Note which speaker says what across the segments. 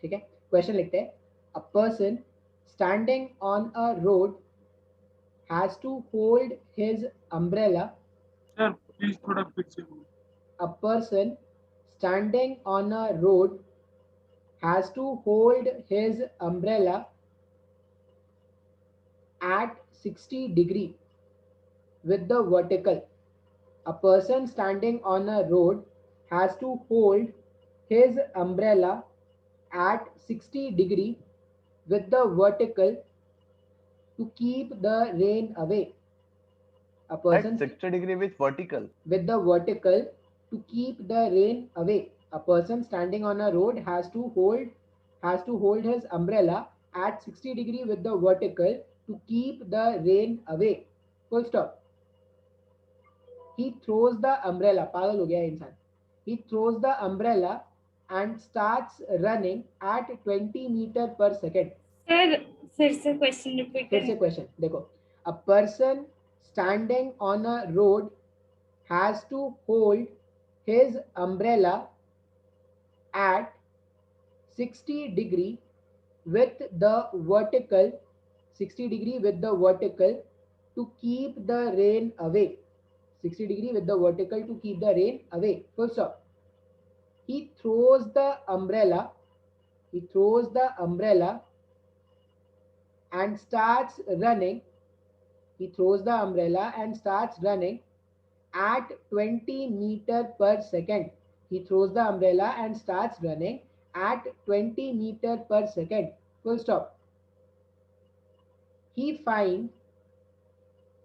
Speaker 1: ठीक है, क्वेश्चन लिखते हैं, a person standing on a road has to hold his umbrella.
Speaker 2: Sir please थोड़ा फिर से बोलो।
Speaker 1: A person standing on a road has to hold his umbrella at 60 degree with the vertical. A person standing on a road has to hold his umbrella at 60 degree with the vertical to keep the rain away. A
Speaker 3: At
Speaker 1: person
Speaker 3: 60 degree with vertical.
Speaker 1: with the vertical to keep the rain away. A person standing on a road has to hold his umbrella at 60 degree with the vertical to keep the rain away. Full stop. He throws the umbrella. पागल हो गया इंसान. He throws the umbrella and starts running at 20 meter per second.
Speaker 4: Sir फिर से question repeat
Speaker 1: फिर
Speaker 4: करें.
Speaker 1: से question देखो, a person standing on a road has to hold his umbrella at 60 degree with the vertical 60 degree with the vertical to keep the rain away. 60 degree with the vertical to keep the rain away. Full stop. He throws the umbrella. He throws the umbrella and starts running. He throws the umbrella and starts running at 20 meter per second. He throws the umbrella and starts running at 20 meter per second. Full stop. He find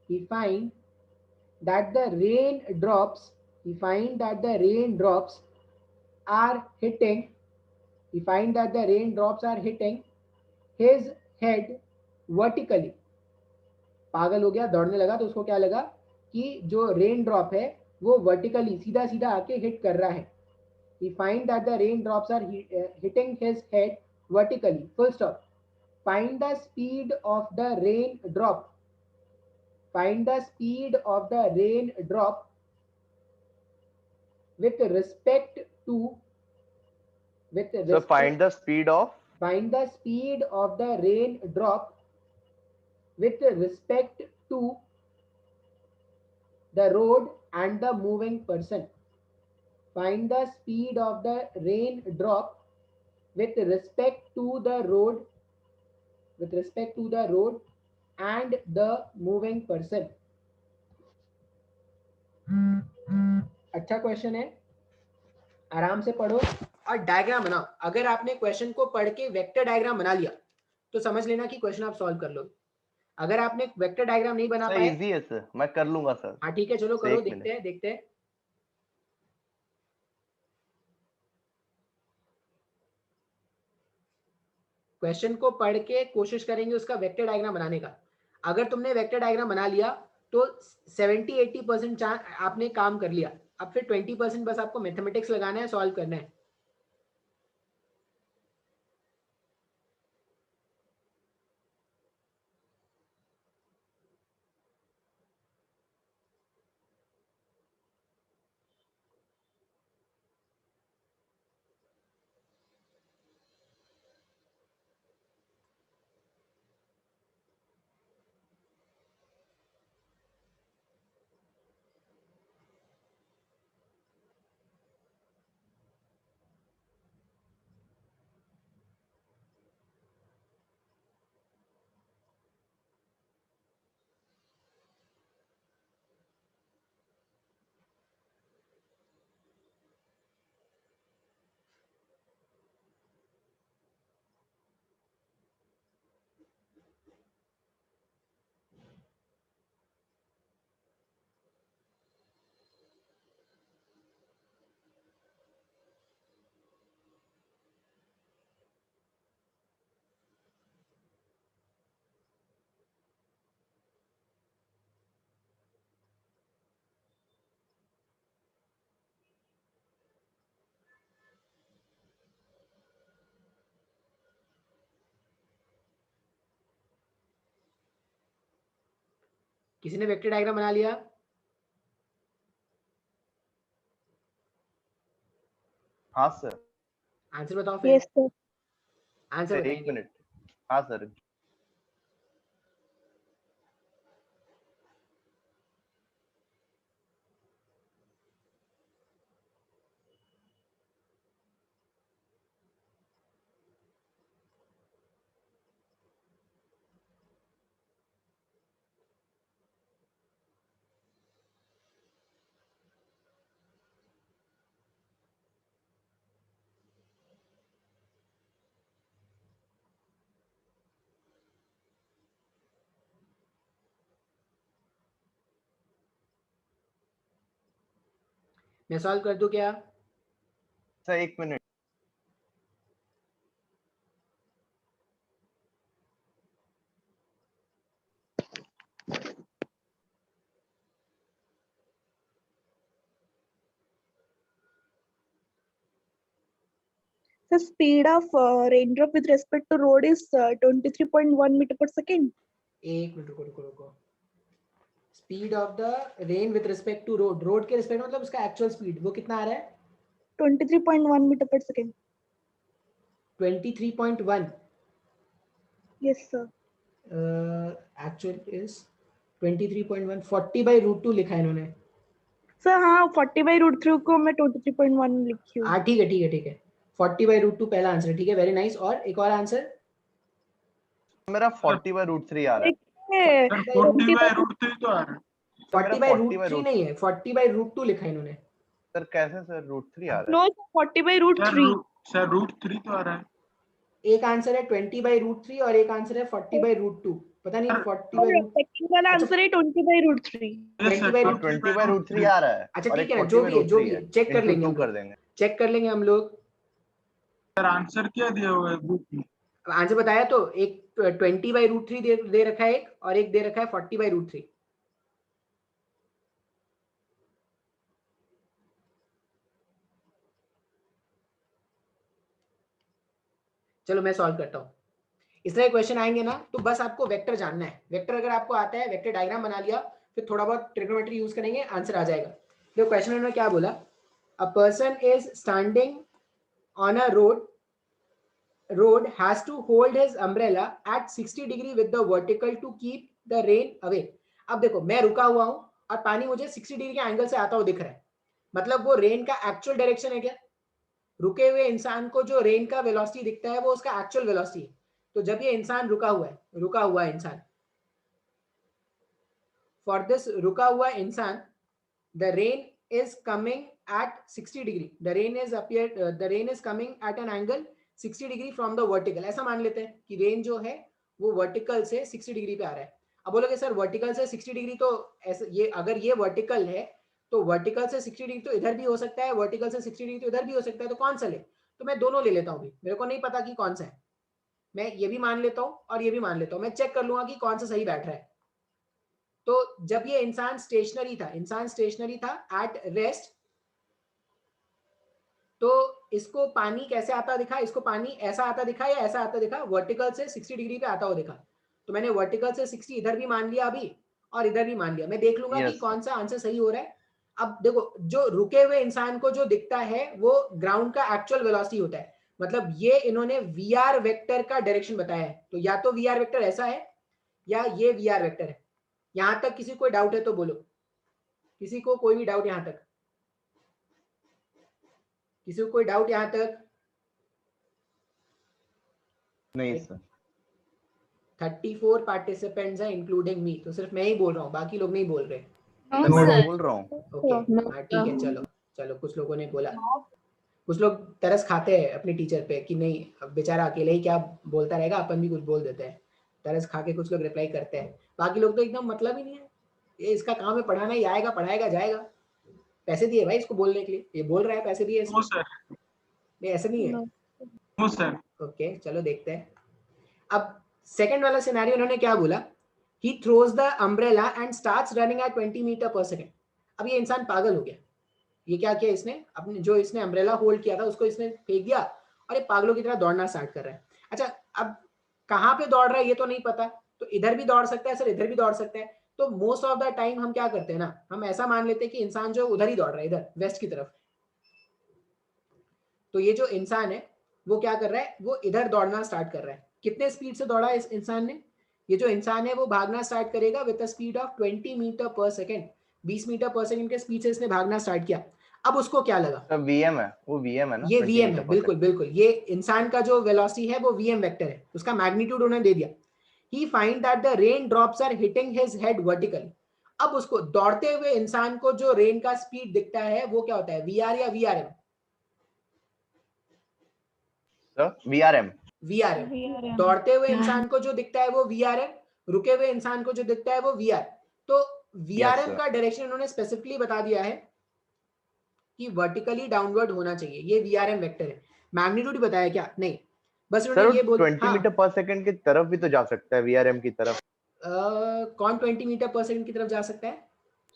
Speaker 1: he find that the raindrops he find that the raindrops are hitting he find that the raindrops are hitting his head vertically. पागल हो गया, दौड़ने लगा तो उसको क्या लगा कि जो रेन ड्रॉप है वो वर्टिकली सीधा सीधा आके हिट कर रहा है. He find that the raindrops are hitting his head vertically. Full stop. Find the speed of the raindrop. Find the speed of the raindrop with respect to with
Speaker 3: So
Speaker 1: respect.
Speaker 3: find the speed of.
Speaker 1: Find the speed of the raindrop with respect to the road and the moving person. Find the speed of the raindrop with respect to the road and the moving person. अच्छा question है, आराम से पढ़ो और diagram बनाओ. अगर आपने question को पढ़ के वेक्टर डायग्राम बना लिया तो समझ लेना कि क्वेश्चन आप सॉल्व कर लो. अगर आपने वेक्टर डायग्राम नहीं बना
Speaker 3: सर
Speaker 1: पाए,
Speaker 3: इजी है सर, मैं कर लूंगा सर.
Speaker 1: हाँ ठीक है चलो करो,
Speaker 3: एक
Speaker 1: देखते हैं. क्वेश्चन को पढ़ के कोशिश करेंगे उसका वेक्टर डायग्राम बनाने का. अगर तुमने वेक्टर डायग्राम बना लिया तो 70-80% आपने काम कर लिया. अब फिर 20% बस आपको मैथमेटिक्स लगाना है, सॉल्व करना है. किसी ने वेक्टर डायग्राम बना लिया?
Speaker 3: हाँ सर.
Speaker 1: आंसर बताओ फिर.
Speaker 5: Yes sir.
Speaker 1: आंसर
Speaker 3: एक
Speaker 1: बताएंगे।
Speaker 3: मिनट, हाँ सर।
Speaker 1: मैं सॉल्व कर दूं क्या?
Speaker 3: सर एक minute.
Speaker 5: The speed of raindrop with respect to road is 23.1 meter per second.
Speaker 1: एक मिनट, रुको रुको रुको। Speed of the rain with respect to road, road के रिस्पेक्ट मतलब उसका एक्चुअल स्पीड वो कितना आ रहा है?
Speaker 5: 23.1 meter per second.
Speaker 1: 23.1।
Speaker 5: Yes, sir.
Speaker 1: Actual is 23.1, 40/√2 लिखा है इन्होंने।
Speaker 5: सर हाँ 40/√3 को मैं 23.1 लिखी हूँ।
Speaker 1: हाँ ठीक है ठीक है ठीक है, 40/√2 पहला आंसर, ठीक है, वेरी नाइस। और एक और आंसर
Speaker 3: मेरा 40/√3 आ रहा है।
Speaker 5: देखिए,
Speaker 2: सर 40/√3 तो आ रहा है।
Speaker 1: 40/√3 नहीं है, 40/√2 लिखा है इन्होंने।
Speaker 3: सर कैसे सर √3 आ रहा है?
Speaker 5: नो 40/√3.
Speaker 2: सर √3 तो आ रहा है।
Speaker 1: एक आंसर है 20/√3 और एक आंसर है 40/√2। पता नहीं 40/√2।
Speaker 5: सेकंड वाला आंसर है 20/√3.
Speaker 2: Yes, sir,
Speaker 3: 20/√3 आ रहा है।
Speaker 1: अच्छा
Speaker 3: और
Speaker 1: ठीक
Speaker 3: एक
Speaker 1: है ना, जो भी है
Speaker 3: 40/√3 है,
Speaker 1: चेक कर
Speaker 3: into
Speaker 1: लेंगे
Speaker 3: 2
Speaker 1: हम
Speaker 3: कर
Speaker 1: लोग,
Speaker 3: देंगे।
Speaker 1: चेक कर लेंगे हम लोग।
Speaker 2: सर आंसर क्या दिया हुआ है बुक में?
Speaker 1: आंसर बताया तो, एक 20/√3 दे रखा है एक, और एक दे रखा है 40/√3। चलो मैं सॉल्व करता हूँ। इस तरह क्वेश्चन आएंगे ना तो बस आपको वेक्टर जानना है। वेक्टर अगर आपको आता है, वेक्टर डायग्राम बना लिया, फिर थोड़ा बहुत ट्रिग्नोमेट्री यूज करेंगे, आंसर आ जाएगा। देखो क्वेश्चन उन्होंने क्या बोला, a person is standing on a road has to hold his umbrella at 60 degree with the vertical to keep the rain away। अब देखो मैं रुका हुआ हूं और पानी मुझे 60 डिग्री के एंगल से आता हुआ दिख रहा है, मतलब वो रेन का एक्चुअल डायरेक्शन है क्या? रुके हुए इंसान को जो रेन का वेलोसिटी दिखता है वो उसका एक्चुअल वेलोसिटी है। तो जब ये इंसान रुका हुआ है इंसान, फॉर दिस रुका हुआ इंसान the rain is coming at 60 degree, the rain is coming at an angle 60 degree from the vertical. ऐसा मान लेते हैं कि रेन जो है वो वर्टिकल से 60 डिग्री पे आ रहा है। अब बोलोगे सर वर्टिकल से 60 डिग्री तो ऐसे, ये अगर ये वर्टिकल है तो वर्टिकल से 60 डिग्री तो इधर भी हो सकता है, वर्टिकल से 60 डिग्री तो इधर भी हो सकता है, तो कौन सा ले? तो मैं दोनों ले लेता हूँ, मेरे को नहीं पता कि कौन सा है, मैं ये भी मान लेता हूँ और ये भी मान लेता हूँ, मैं चेक कर लूंगा कि कौन सा सही बैठ रहा है। तो जब ये इंसान स्टेशनरी था एट रेस्ट, तो इसको पानी कैसे आता दिखा? इसको पानी ऐसा आता दिखा या ऐसा आता दिखा? वर्टिकल से 60 डिग्री पे आता हुआ दिखा। तो मैंने वर्टिकल से 60 इधर भी मान लिया अभी और इधर भी मान लिया। मैं देख लूंगा कि कौन सा आंसर सही हो रहा है। अब देखो जो रुके हुए इंसान को जो दिखता है वो ग्राउंड का एक्चुअल वेलोसिटी होता है, मतलब ये इन्होंने वीआर वेक्टर का डायरेक्शन बताया है। तो या तो वीआर वेक्टर ऐसा है या ये वीआर वेक्टर है। यहां तक किसी कोई डाउट है तो बोलो, किसी को कोई भी डाउट यहां तक? किसी को कोई डाउट यहां तक?
Speaker 3: नहीं सर।
Speaker 1: 34 पार्टिसिपेंट्स हैं इंक्लूडिंग मी, तो सिर्फ मैं ही बोल रहा हूँ, बाकी लोग नहीं बोल रहे।
Speaker 3: मैं बोल रहा हूँ।
Speaker 1: ओके ठीक है, चलो चलो, कुछ लोगों ने बोला, कुछ लोग तरस खाते हैं अपने टीचर पे कि नहीं अब बेचारा अकेले ही क्या बोलता रहेगा, अपन भी कुछ बोल देते हैं, तरस खा के कुछ लोग रिप्लाई करते हैं। बाकी लोग तो एकदम मतलब ही नहीं है, ये इसका काम है पढ़ाना, ही आएगा पढ़ाएगा जाएगा, पैसे दिए भाई इसको बोलने के लिए, ये बोल रहा है पैसे दिए इसको।
Speaker 2: नो सर,
Speaker 1: नहीं ऐसा नहीं है।
Speaker 2: No sir.
Speaker 1: ओके चलो देखते हैं। अब सेकंड वाला सिनेरियो इन्होंने क्या बोला, he throws the umbrella and starts running at 20 meter पर सेकंड। अब ये इंसान पागल हो गया, ये क्या किया इसने, अपने जो इसने अम्ब्रेला होल्ड किया था उसको इसने फेंक दिया और ये पागलों की तरह दौड़ना स्टार्ट कर रहा है। अच्छा अब कहाँ पे दौड़ रहा है ये तो नहीं पता, तो इधर भी दौड़ सकता है सर, इधर भी दौड़ सकता है। तो मोस्ट ऑफ द टाइम हम क्या करते हैं ना, हम ऐसा मान लेते हैं कि इंसान जो उधर ही दौड़ रहा है, इधर वेस्ट की तरफ। तो ये जो इंसान है वो क्या कर रहा है, वो इधर दौड़ना स्टार्ट कर रहा है। कितने स्पीड से दौड़ा इस इंसान ने? ये जो इंसान है वो भागना स्टार्ट करेगा with a speed of 20 meter per second, 20 meter per second के स्पीड से इसने भागना स्टार्ट किया। अब उसको क्या लगा?
Speaker 3: सर वीएम है, वो वीएम है ना,
Speaker 1: ये
Speaker 3: 20
Speaker 1: वीएम
Speaker 3: मीटर
Speaker 1: है,
Speaker 3: पर
Speaker 1: बिल्कुल बिल्कुल। ये इंसान का जो वेलोसिटी है वो वीएम वेक्टर है, उसका मैग्नीट्यूड उन्होंने दे दिया। He find that the rain drops are hitting his head vertically. अब उसको दौड़ते हुए इंसान को जो रेन का स्पीड दिखता है वो क्या होता है, वीआर या VRM?
Speaker 3: Sir VRM.
Speaker 1: VRM.
Speaker 5: VRM.
Speaker 1: दौड़ते हुए इंसान को जो दिखता है वो वीआरएम, रुके हुए इंसान को जो दिखता है वो वीआर। तो वीआरएम
Speaker 3: sir.
Speaker 1: का डायरेक्शन उन्होंने स्पेसिफिकली बता दिया है कि वर्टिकली डाउनवर्ड होना चाहिए। ये वीआरएम वेक्टर है। मैग्नीट्यूड बताया क्या? नहीं, बस
Speaker 3: सर
Speaker 1: उन्होंने ये बोल
Speaker 3: 20 मीटर पर सेकंड की तरफ भी तो जा सकता है, वीआरएम की तरफ।
Speaker 1: कौन 20 मीटर पर सेकंड की तरफ जा सकता है?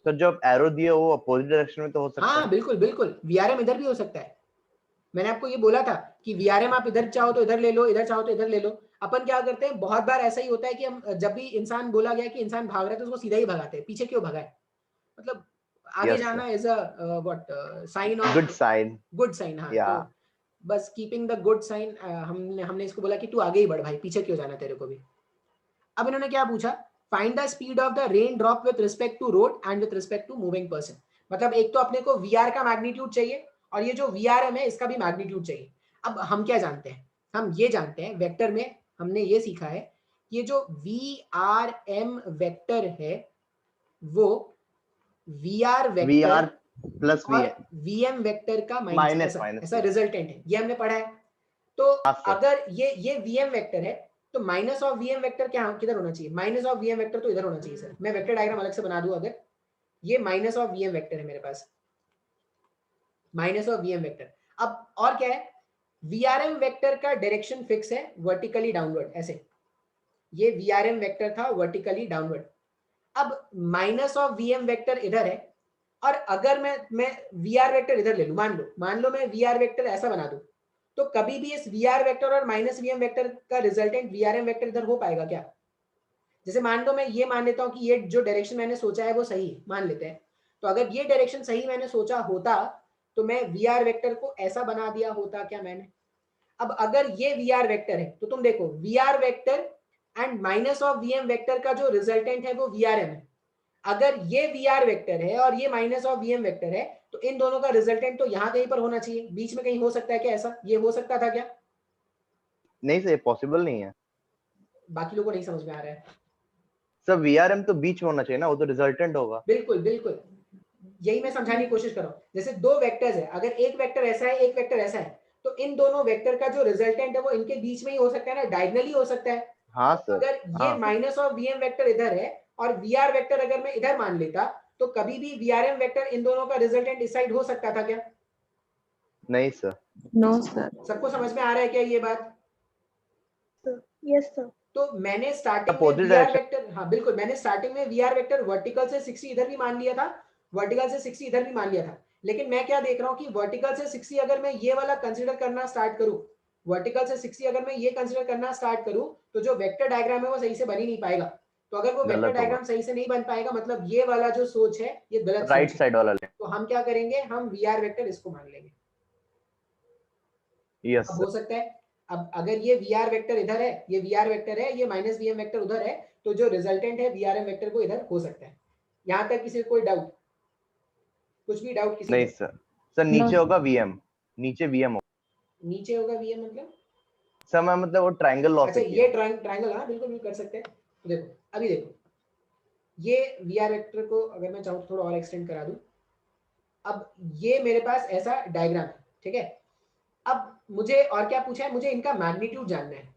Speaker 3: सर जो एरो दिया वो अपोजिट डायरेक्शन में तो हो सकता
Speaker 1: हाँ
Speaker 3: है।
Speaker 1: बिल्कुल बिल्कुल, वीआरएम इधर भी हो सकता है। मैंने आपको ये बोला था कि वीआरएम आप इधर चाहो तो इधर ले लो, इधर चाहो तो इधर ले लो। अपन क्या करते हैं, बहुत बार ऐसा ही होता है कि हम जब भी इंसान बोला गया कि इंसान भाग रहा है तो उसको सीधा ही भगाते हैं। पीछे क्यों भगाए? मतलब आगे
Speaker 3: Yes,
Speaker 1: जाना
Speaker 3: sir.
Speaker 1: Is a what sign of
Speaker 3: good sign.
Speaker 1: Good sign. हाँ,
Speaker 3: या
Speaker 1: तो बस कीपिंग द गुड साइन, हमने हमने इसको बोला कि तू आगे ही बढ़ भाई, पीछे क्यों जाना तेरे को भी। अब इन्होंने क्या पूछा, find the speed of the raindrop with respect to road and with respect to moving person. मतलब एक तो अपने को वीआर का मैग्नीट्यूड चाहिए और ये जो वीआरएम है इसका भी मैग्नीट्यूड चाहिए। अब हम क्या जानते हैं, हम ये जानते हैं वेक्टर में हमने ये सीखा है, ये जो वीआरएम वेक्टर है वो VR
Speaker 3: V
Speaker 1: vector
Speaker 3: R plus V
Speaker 1: और वीएम वेक्टर का माइनस,
Speaker 3: माइनस
Speaker 1: ऐसा रिजल्टेंट है, ये हमने पढ़ा है। तो
Speaker 3: हाँ, sir.
Speaker 1: अगर ये वीएम वेक्टर है तो माइनस ऑफ वीएम वेक्टर क्या किधर होना चाहिए? माइनस ऑफ वीएम वेक्टर तो इधर होना चाहिए सर। मैं वेक्टर डायग्राम अलग से बना दूं, अगर ये माइनस ऑफ वीएम वेक्टर है मेरे पास, माइनस ऑफ वीएम वेक्टर। अब और क्या है, वीआरएम वेक्टर का डायरेक्शन फिक्स है, वर्टिकली डाउनवर्ड, ऐसे। ये वीआरएम वेक्टर था वर्टिकली डाउनवर्ड। अब माइनस ऑफ वीएम वेक्टर इधर है और अगर मैं वीआर वेक्टर इधर ले लूं, मान लो मैं वीआर वेक्टर ऐसा बना दूं, तो कभी भी इस वीआर वेक्टर और माइनस वीएम वेक्टर का रिजल्टेंट वीआरएम वेक्टर इधर हो पाएगा क्या? जैसे मान लो मैं ये मान लेता हूं कि ये जो डायरेक्शन मैंने सोचा है वो सही है, मान लेते हैं। तो अगर ये डायरेक्शन सही मैंने सोचा होता तो मैं वीआर वेक्टर को ऐसा बना दिया होता क्या मैंने? अब अगर ये वीआर वेक्टर है तो तुम देखो VR vector and minus of VM vector का जो रिजल्टेंट है वो वीआरएम है। अगर ये वीआर वेक्टर है और ये माइनस ऑफ वीएम वेक्टर है तो इन दोनों का रिजल्टेंट तो यहां कहीं पर होना चाहिए, बीच में कहीं हो सकता है क्या ऐसा? ये हो सकता था क्या?
Speaker 3: नहीं सर, पॉसिबल नहीं है
Speaker 1: बाकी लोगों को नहीं समझ में आ रहा है।
Speaker 3: सर। वीआरएम तो बीच में होना चाहिए ना, वो तो रिजल्टेंट होगा।
Speaker 1: बिल्कुल बिल्कुल, यही मैं समझाने की कोशिश कर रहा हूँ। जैसे दो वेक्टर्स है, अगर एक वेक्टर ऐसा है एक वेक्टर ऐसा है, तो इन दोनों वेक्टर का जो रिजल्टेंट है वो इनके बीच में ही हो सकता है ना, डायगोनली हो सकता है।
Speaker 3: हाँ
Speaker 1: तो
Speaker 3: सर,
Speaker 1: अगर ये
Speaker 3: हाँ।
Speaker 1: माइनस ऑफ वीएम वेक्टर इधर है और वीआर वेक्टर अगर मैं इधर मान लेता तो कभी भी वीआरएम वेक्टर इन दोनों का रिजल्टेंट इस साइड हो सकता था क्या?
Speaker 3: नहीं सर।
Speaker 5: No, sir.
Speaker 1: सबको समझ में आ रहा है क्या ये बात?
Speaker 5: Yes, sir.
Speaker 1: तो मैंने स्टार्टिंग में
Speaker 3: Opposite
Speaker 1: वीआर
Speaker 3: direction.
Speaker 1: वेक्टर, हाँ बिल्कुल, मैंने स्टार्टिंग में वीआर वेक्टर वर्टिकल से 60 इधर भी मान लिया था, वर्टिकल से 60 इधर भी मान लिया था। लेकिन मैं क्या देख रहा हूँ कि वर्टिकल से 60 अगर मैं ये वाला कंसीडर करना स्टार्ट करूं, वर्टिकल से 60 अगर मैं ये कंसीडर करना स्टार्ट करूं तो जो वेक्टर डायग्राम है वो सही से बन ही नहीं पाएगा। तो अगर वो वेक्टर
Speaker 3: गलत होगा।
Speaker 1: डायग्राम सही से नहीं बन पाएगा मतलब ये वाला जो सोच है ये गलत
Speaker 3: राइट
Speaker 1: सोच है।
Speaker 3: साइड वाला ले।
Speaker 1: तो हम क्या करेंगे, हम वीआर वेक्टर इसको मान लेंगे।
Speaker 3: यस
Speaker 1: अब हो
Speaker 3: सर।
Speaker 1: सकता है, अब अगर ये वीआर वेक्टर इधर है, ये वीआर वेक्टर है, ये माइनस वीएम वेक्टर उधर है, तो जो रिजल्टेंट है वीआरएम वेक्टर को इधर हो सकता है। यहां तक किसी को कोई डाउट? कुछ भी डाउट किसी
Speaker 3: नहीं
Speaker 1: को?
Speaker 3: सर, सर नीचे होगा वीएम, नीचे वीएम होगा।
Speaker 1: नीचे होगा वीएम मतलब?
Speaker 3: सर मैं मतलब वो ट्रायंगल लॉ
Speaker 1: अच्छा
Speaker 3: से किया।
Speaker 1: ये ट्रायंगल, हाँ बिल्कुल भी कर सकते हैं। तो देखो अभी देखो, ये वीआर वेक्टर को अगर मैं चाहूँ तो थोड़ा और एक्सटेंड करा दूं। अब ये मेरे पास ऐसा डायग्राम है, ठीक है। अब मुझे और क्या पूछा है, मुझे इनका मैग्नीट्यूड जानना है।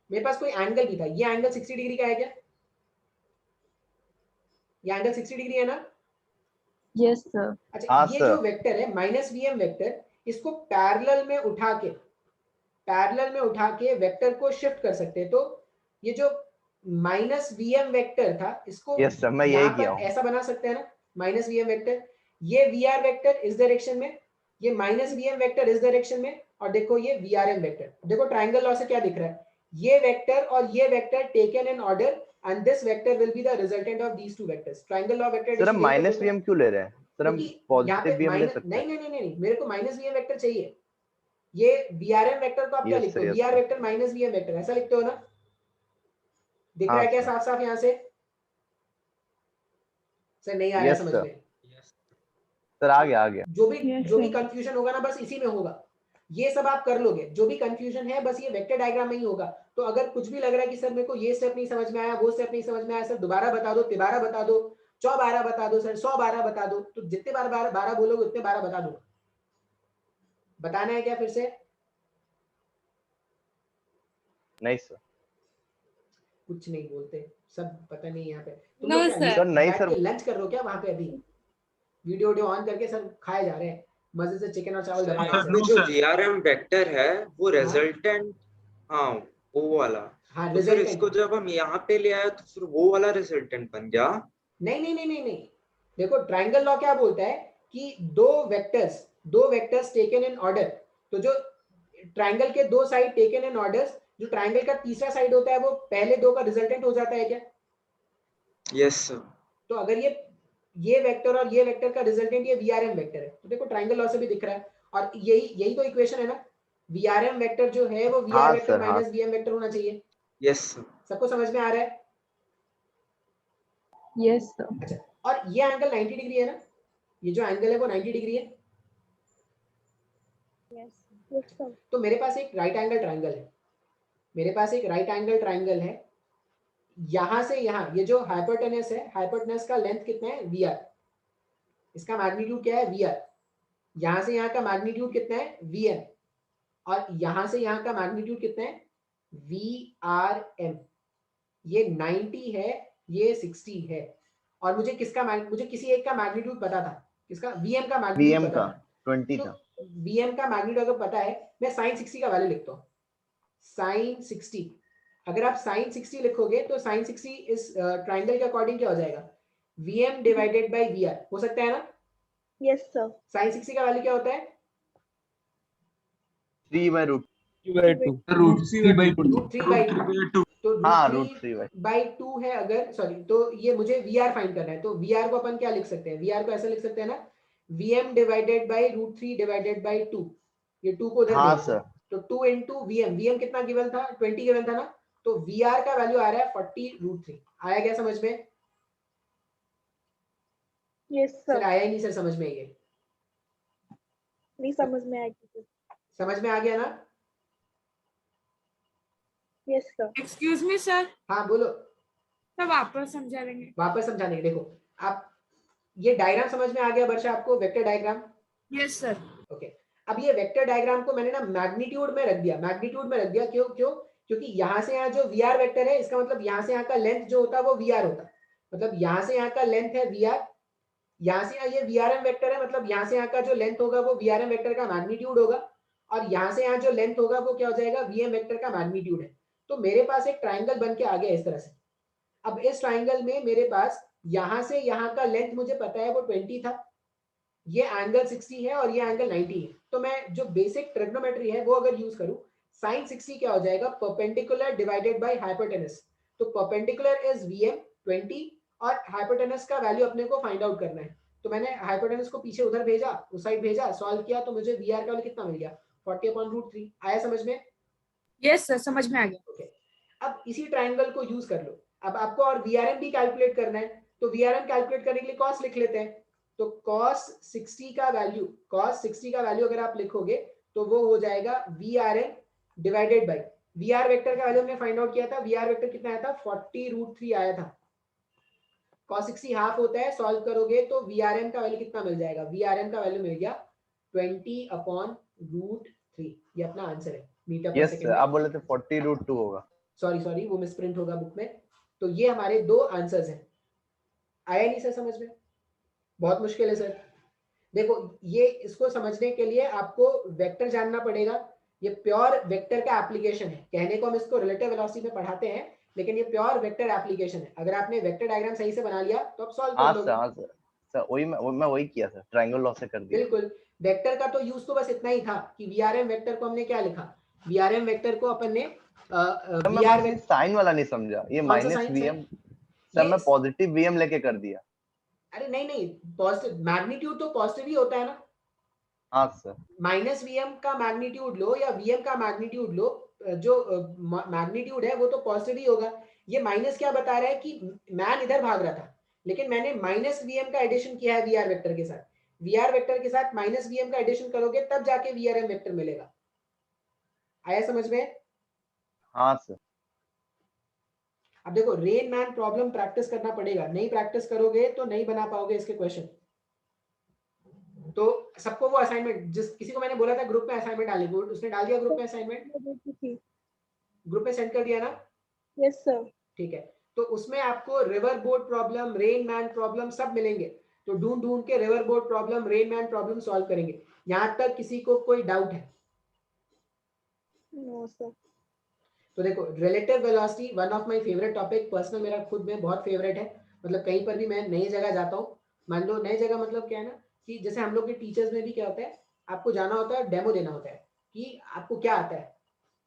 Speaker 1: मेरे पास कोई एंगल भी था, ये एंगल 60 डिग्री का है क्या? ये एंगल 60 डिग्री है ना?
Speaker 5: Yes, sir.
Speaker 1: अच्छा
Speaker 3: हाँ
Speaker 1: ये
Speaker 3: सर।
Speaker 1: जो वेक्टर है माइनस वीएम वेक्टर, इसको पैरेलल में उठा के वेक्टर को शिफ्ट कर सकते हैं। तो ये जो माइनस वीएम वेक्टर था इसको
Speaker 3: यस सर, मैं
Speaker 1: यहाँ
Speaker 3: यही किया
Speaker 1: पर
Speaker 3: हूँ।
Speaker 1: ऐसा बना सकते हैं ना, माइनस वीएम वेक्टर, ये वीआर वेक्टर इस डायरेक्शन में, ये माइनस वीएम वेक्टर इस डायरेक्शन में, और देखो ये वीआरएम वेक्टर। देखो ट्रायंगल लॉ से क्या दिख रहा है, ये वेक्टर और ये vector taken in order and this vector will be the resultant of these two vectors. Triangle law vector
Speaker 3: sir हम
Speaker 1: addition यही तो
Speaker 3: माइनस
Speaker 1: बोलते हैं।
Speaker 3: वीएम क्यों ले रहे हैं सर? हम
Speaker 1: क्योंकि यहाँ
Speaker 3: पॉजिटिव
Speaker 1: पे
Speaker 3: वीएम ले
Speaker 1: माइनस,
Speaker 3: सकते
Speaker 1: नहीं
Speaker 3: हैं।
Speaker 1: नहीं नहीं नहीं, मेरे को माइनस वीएम वेक्टर चाहिए। ये VRM वेक्टर को आप क्या
Speaker 3: Yes,
Speaker 1: लिखते हो?
Speaker 3: yes,
Speaker 1: VR
Speaker 3: sir.
Speaker 1: Vector minus VM vector, ऐसा लिखते हो ना? दिख रहा
Speaker 3: हाँ
Speaker 1: है क्या
Speaker 3: sir.
Speaker 1: साफ साफ यहाँ से? सर नहीं आ रहा है
Speaker 3: Yes,
Speaker 1: समझ
Speaker 3: sir.
Speaker 1: में?
Speaker 3: सर आ गया
Speaker 1: जो भी
Speaker 5: Yes,
Speaker 1: जो भी
Speaker 5: sir.
Speaker 1: कंफ्यूजन होगा ना बस इसी में होगा। ये सब आप कर लोगे, जो भी कंफ्यूजन है बस ये वेक्टर डायग्राम में ही होगा। तो अगर कुछ भी लग रहा है कि सर मेरे को ये स्टेप नहीं समझ में आया, वो स्टेप नहीं समझ में आया, सर दोबारा बता दो, तिबारा बता दो, 112 बता दो, सर 112 बता दो, तो जितने बार 12 बोलोगे उतने 12 बता दूंगा। बताना है क्या फिर से?
Speaker 3: नहीं सर.
Speaker 1: कुछ नहीं बोलते सब, पता नहीं यहाँ पे तुम
Speaker 4: No,
Speaker 1: लोग क्या
Speaker 4: sir.
Speaker 3: सर नहीं
Speaker 1: बैठ
Speaker 3: सर.
Speaker 1: के लंच कर रहे हो क्या वहां पे? अभी वीडियो ऑन करके सब खाए जा रहे हैं मजे से, चिकन और चावल
Speaker 6: सर
Speaker 1: दबा
Speaker 6: यहाँ
Speaker 1: के
Speaker 6: पे
Speaker 2: नो
Speaker 6: जो
Speaker 2: सर।
Speaker 6: VRM वेक्टर है वो
Speaker 1: हाँ?
Speaker 6: रिजल्टेंट, हाँ वो वाला।
Speaker 1: हाँ
Speaker 6: तो फिर
Speaker 1: रिजल्टेंट
Speaker 6: इसको जब हम यहाँ पे ले आए तो फिर वो वाला रिजल्टेंट बन गया।
Speaker 1: नहीं नहीं नहीं नहीं नहीं, देखो ट्रायंगल लॉ क्या बोलता है कि दो वेक्टर्स टेकन इन ऑर्डर, तो जो ट्रायंगल के दो साइड टेकन इन ऑर्डर्स, जो ट्रायंगल का तीसरा साइड होता है वो पहले दो का रिजल्टेंट हो जाता है क्या?
Speaker 6: Yes sir.
Speaker 1: तो अगर ये वेक्टर और ये वेक्टर का रिजल्टेंट ये VRM वेक्टर है, तो देखो ट्रायंगल लॉ से भी दिख रहा है। और यही तो इक्वेशन है ना, VRM वेक्टर जो है वो VR
Speaker 3: हाँ
Speaker 1: वेक्टर
Speaker 3: सर, हाँ.
Speaker 1: माइनस VM वेक्टर होना चाहिए।
Speaker 6: Yes sir.
Speaker 1: सबको समझ में आ रहा है?
Speaker 5: Yes, sir.
Speaker 1: अच्छा, और ये एंगल 90 डिग्री है ना, ये जो एंगल है वो 90 डिग्री है।
Speaker 5: Yes. Yes, sir.
Speaker 1: तो मेरे पास एक राइट एंगल ट्रायंगल है, मेरे पास एक राइट एंगल ट्रायंगल है, यहां से यहां ये जो हाइपोटेनस है, हाइपोटेनस का लेंथ कितना है? VR, इसका मैग्नीट्यूड क्या है? VR, यहां से यहां का मैग्नीट्यूड कितना है? VM, और यहां से यहां का मैग्नीट्यूड कितना है? VRM। ये 90 है, ये 60 है, और मुझे किसी एक का मैग्नीट्यूड पता था, किसका? VM का मैग्नीट्यूड
Speaker 3: VM
Speaker 1: पता
Speaker 3: का
Speaker 1: था।
Speaker 3: 20
Speaker 1: तो
Speaker 3: था.
Speaker 1: VM का मैग्नीट्यूड अगर पता है, मैं sin 60 का वैल्यू लिखता हूँ। sin 60, अगर आप sin 60 लिखोगे तो sin 60 इस ट्रायंगल के अकॉर्डिंग क्या हो जाएगा? VM डिवाइडेड बाय VR हो सकता है ना?
Speaker 5: Yes, sir.
Speaker 1: sin 60 का वैल्यू क्या होता है?
Speaker 3: 3/2.
Speaker 2: रूट 3/2।
Speaker 1: रूट 3/2। तो
Speaker 3: हाँ,
Speaker 1: रूट
Speaker 3: root 3/2.
Speaker 1: 3/2 है अगर, सॉरी, तो ये मुझे VR फाइंड करना है, तो VR को अपन क्या लिख सकते हैं? VR को ऐसा लिख सकते हैं ना, VM divided by root 3 divided by 2, ये 2 को उधर
Speaker 3: हाँ
Speaker 1: भेज दो।
Speaker 3: सर.
Speaker 1: तो 2 into VM, VM कितना गिवन था? 20 गिवन था ना, तो VR का वैल्यू आ रहा है 40√3। आया क्या समझ में?
Speaker 5: Yes, sir.
Speaker 1: सर आया ही नहीं सर समझ में? ये
Speaker 5: नहीं समझ में आएगी sir.
Speaker 1: समझ में आ गया ना?
Speaker 5: Yes, sir.
Speaker 4: Excuse me, sir.
Speaker 1: हाँ बोलो।
Speaker 4: सब वापस समझा देंगे।
Speaker 1: वापस समझाने के, देखो आप ये डायग्राम समझ में आ गया वर्षा आपको? Vector diagram.
Speaker 4: Yes, sir.
Speaker 1: Okay, अब ये वेक्टर डायग्राम को मैंने ना मैग्नीट्यूड में रख दिया, मैग्नीट्यूड में रख दिया। क्यों? क्योंकि यहां से यहाँ जो VR वेक्टर है, इसका मतलब यहां से यहाँ का लेंथ जो होता है वो VR होता, मतलब यहां से यहाँ का लेंथ है VR, यहाँ से यहाँ ये VRM वेक्टर है, मतलब यहाँ से यहाँ का जो लेंथ होगा वो VRM वेक्टर का मैग्नीट्यूड होगा, और यहाँ से यहाँ जो लेंथ होगा वो क्या हो जाएगा? VM वेक्टर का मैग्नीट्यूड है। तो मेरे पास एक ट्राइंगल बन के आ गया इस तरह से। अब इस ट्राइंगल में मेरे पास यहां से यहाँ का लेंथ मुझे पता है वो 20 था, ये एंगल 60 है और ये एंगल 90 है। तो मैं जो बेसिक ट्रिग्नोमेट्री है वो अगर यूज करूं, sin 60 क्या हो जाएगा? Perpendicular divided by hypotenuse. तो परपेंडिकुलर इज VM 20 और हाइपोटेनस का वैल्यू अपने को फाइंड आउट करना है। तो मैंने हाइपोटेनस को पीछे उधर भेजा, उस साइड भेजा, सॉल्व किया, तो मुझे VR का वैल्यू कितना मिल गया? 40/√3। आया समझ में?
Speaker 4: Yes, sir. समझ में आ गया।
Speaker 1: ओके, अब इसी ट्राइंगल को यूज कर लो। अब आपको और VRM भी कैलकुलेट करना है, तो VRM कैलकुलेट करने के लिए cos लिख लेते हैं। तो cos 60 का वैल्यू अगर आप लिखोगे तो वो हो जाएगा VRM divided by VR vector का वैल्यू हमने फाइंड आउट किया था, VR वेक्टर कितना आया था? 40√3 आया था। cos 60 हाफ होता है, सॉल्व करोगे तो VRM का वैल्यू कितना मिल जाएगा? VRM का वैल्यू मिल गया 20/√3। ये अपना आंसर है मीटर पर
Speaker 3: Yes
Speaker 1: सेकंड
Speaker 3: sir.
Speaker 1: में।
Speaker 3: आप बोले थे 40√2 होगा.
Speaker 1: सॉरी वो मिसप्रिंट होगा बुक में। तो ये हमारे दो आंसर्स हैं। आया नहीं सर समझ में? बहुत मुश्किल है सर। देखो ये इसको समझने के लिए आपको वेक्टर जानना पड़ेगा। ये प्योर वेक्टर का एप्लीकेशन है। कहने को हम इसको रिलेटिव वेलोसिटी में पढ़ाते हैं, लेकिन ये प्योर वेक्टर एप्लीकेशन है। अगर आपने वेक्टर डायग्राम सही से बना लिया तो आप सॉल्व कर
Speaker 3: हाँ
Speaker 1: लोगे।
Speaker 3: सर, हाँ सर. सर मैं वही किया सर, ट्रायंगल लॉ से कर दिया.
Speaker 1: बिल्कुल, वेक्टर का तो यूज तो बस इतना ही था कि VRM वेक्टर को हमने क्या लिखा? VRM वेक्टर को अपन ने
Speaker 3: सर मैं
Speaker 1: VR
Speaker 3: बस ये साइन वाला नहीं समझा, ये
Speaker 1: कौन सा
Speaker 3: माइनस
Speaker 1: साइन?
Speaker 3: VM. सर
Speaker 1: ये
Speaker 3: मैं पॉजिटिव VM लेके कर दिया.
Speaker 1: अरे नहीं, पॉजिटिव मैग्नीट्यूड तो पॉजिटिव ही होता है ना।
Speaker 3: हाँ सर।
Speaker 1: माइनस वीएम का मैग्नीट्यूड लो या वीएम का मैग्नीट्यूड लो, जो मैग्नीट्यूड है वो तो पॉजिटिव ही होगा। ये माइनस क्या बता रहा है कि मैन इधर भाग रहा था, लेकिन मैंने माइनस वीएम का एडिशन किया है वीआर वेक्टर के साथ। वीआर वेक्टर के साथ माइनस वीएम का एडिशन करोगे तब जाके वीआरएम वेक्टर मिलेगा। आया समझ में?
Speaker 3: हाँ सर।
Speaker 1: अब देखो, रेन मैन प्रॉब्लम प्रैक्टिस करना पड़ेगा, नहीं प्रैक्टिस करोगे तो नहीं बना पाओगे इसके क्वेश्चन। तो सबको वो असाइनमेंट, जिस किसी को मैंने बोला था ग्रुप में असाइनमेंट डालने को, उसने डाल दिया ग्रुप में असाइनमेंट? ग्रुप में सेंड कर दिया ना?
Speaker 5: Yes sir.
Speaker 1: ठीक है, तो उसमें आपको river boat problem, rain man problem सब मिलेंगे। तो ढूंढ ढूंढ के river boat problem, rain man problem solve करेंगे। यहां तक किसी को कोई डाउट है?
Speaker 5: No sir.
Speaker 1: तो देखो, relative velocity one of my favourite topic, personal मेरा खुद में बहुत फेवरेट है। मतलब कहीं पर भी मैं नई जगह जाता हूँ, मान लो नई जगह मतलब क्या है ना, कि जैसे हम लोग के टीचर्स में भी क्या होता है, आपको जाना होता है, डेमो देना होता है कि आपको क्या आता है।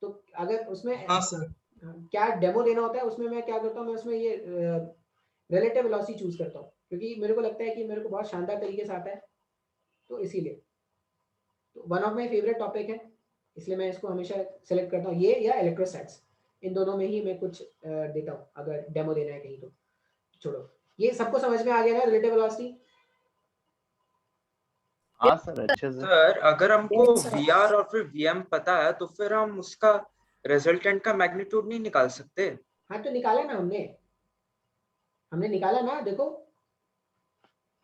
Speaker 1: तो अगर उसमें
Speaker 2: हाँ सर।
Speaker 1: क्या डेमो देना होता है, उसमें मैं क्या करता हूँ, मैं उसमें ये रिलेटिव वेलोसिटी चूज करता हूँ, क्योंकि मेरे को लगता है कि मेरे को बहुत शानदार तरीके से आता है, तो इसीलिए तो one of my favourite topic है, इसलिए मैं इसको हमेशा सेलेक्ट करता हूँ, ये या इलेक्ट्रोस्टैट्स, इन दोनों में ही मैं कुछ देता हूँ अगर डेमो देना है कहीं तो। छोड़ो, ये सबको समझ में आ गया ना रिलेटिव वेलोसिटी?
Speaker 3: हाँ सर, अच्छे से।
Speaker 6: सर अगर हमको
Speaker 4: Yes, sir.
Speaker 6: वीआर और फिर वीएम पता है तो फिर हम उसका रिजल्टेंट का मैग्नीट्यूड नहीं निकाल सकते?
Speaker 1: हाँ तो निकाला ना हमने निकाला ना। देखो,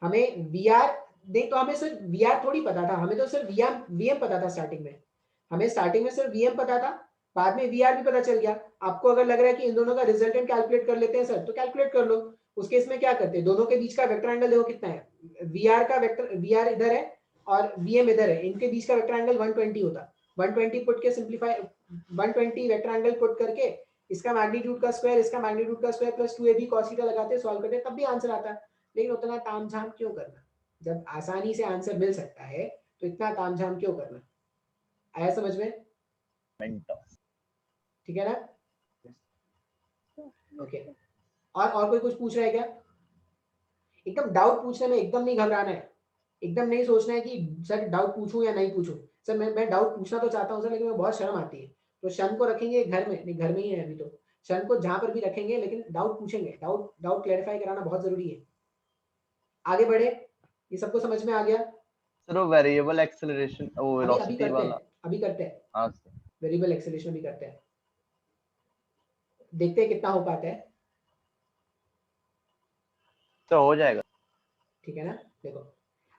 Speaker 1: हमें वीआर नहीं, तो हमें सिर्फ वीआर थोड़ी पता था, हमें तो सिर्फ वीएम पता था स्टार्टिंग में। हमें स्टार्टिंग में सिर्फ वीएम पता था, बाद में वीआर भी पता चल गया। आपको अगर लग रहा है कि इन दोनों का रिजल्टेंट कैलकुलेट कर लेते हैं सर, तो कैलकुलेट कर लो। उस केस में क्या करते हैं, दोनों के बीच का वेक्टर एंगल देखो कितना है, वीआर का वेक्टर, वीआर इधर है और वीएम इधर है, इनके बीच का वेक्टर एंगल 120 होता। 120 पुट के सिंपलीफाई, 120 वेक्टर एंगल पुट करके इसका मैग्नीट्यूड का स्क्वायर, इसका मैग्नीट्यूड का square plus 2ab cos theta लगाते, सॉल्व करते, तब भी आंसर आता। लेकिन उतना तामझाम क्यों करना, जब आसानी से आंसर मिल सकता है तो इतना तामझाम क्यों करना। आया समझ में? ठीक है ना? ओके, और कोई कुछ पूछ रहा है क्या? एकदम डाउट पूछने में एकदम नहीं घबराना है, एकदम नहीं सोचना है कि सर डाउट पूछूं या नहीं पूछूं। सर मैं डाउट पूछना तो चाहता हूं सर, लेकिन मैं बहुत शर्म आती है। तो शन को रखेंगे घर में, नहीं घर में ही है अभी तो, शन को जहां पर भी रखेंगे, लेकिन डाउट पूछेंगे, डाउट क्लैरिफाई कराना बहुत जरूरी है। आगे बढ़े, ये सबको समझ में आ गया?
Speaker 3: सर वो वेरिएबल एक्सेलरेशन, वो
Speaker 1: अभी
Speaker 3: वेलोसिटी
Speaker 1: करते
Speaker 3: वाला।
Speaker 1: हैं, अभी करते हैं,
Speaker 3: हाँ सर।
Speaker 1: वेरिएबल एक्सेलरेशन भी करते हैं, देखते हैं कितना हो पाता है।
Speaker 3: तो हो जाएगा।
Speaker 1: ठीक है ना? देखो,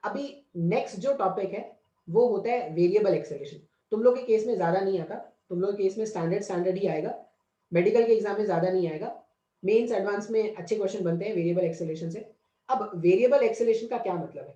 Speaker 1: अभी नेक्स्ट जो टॉपिक है वो होता है वेरिएबल एक्सेलरेशन। तुम लोग के केस में ज्यादा नहीं आता, तुम लोग के केस में स्टैंडर्ड ही आएगा, मेडिकल के एग्जाम में ज्यादा नहीं आएगा, मेंस एडवांस में अच्छे क्वेश्चन बनते हैं वेरिएबल एक्सेलरेशन से। अब वेरिएबल एक्सेलरेशन का क्या मतलब है,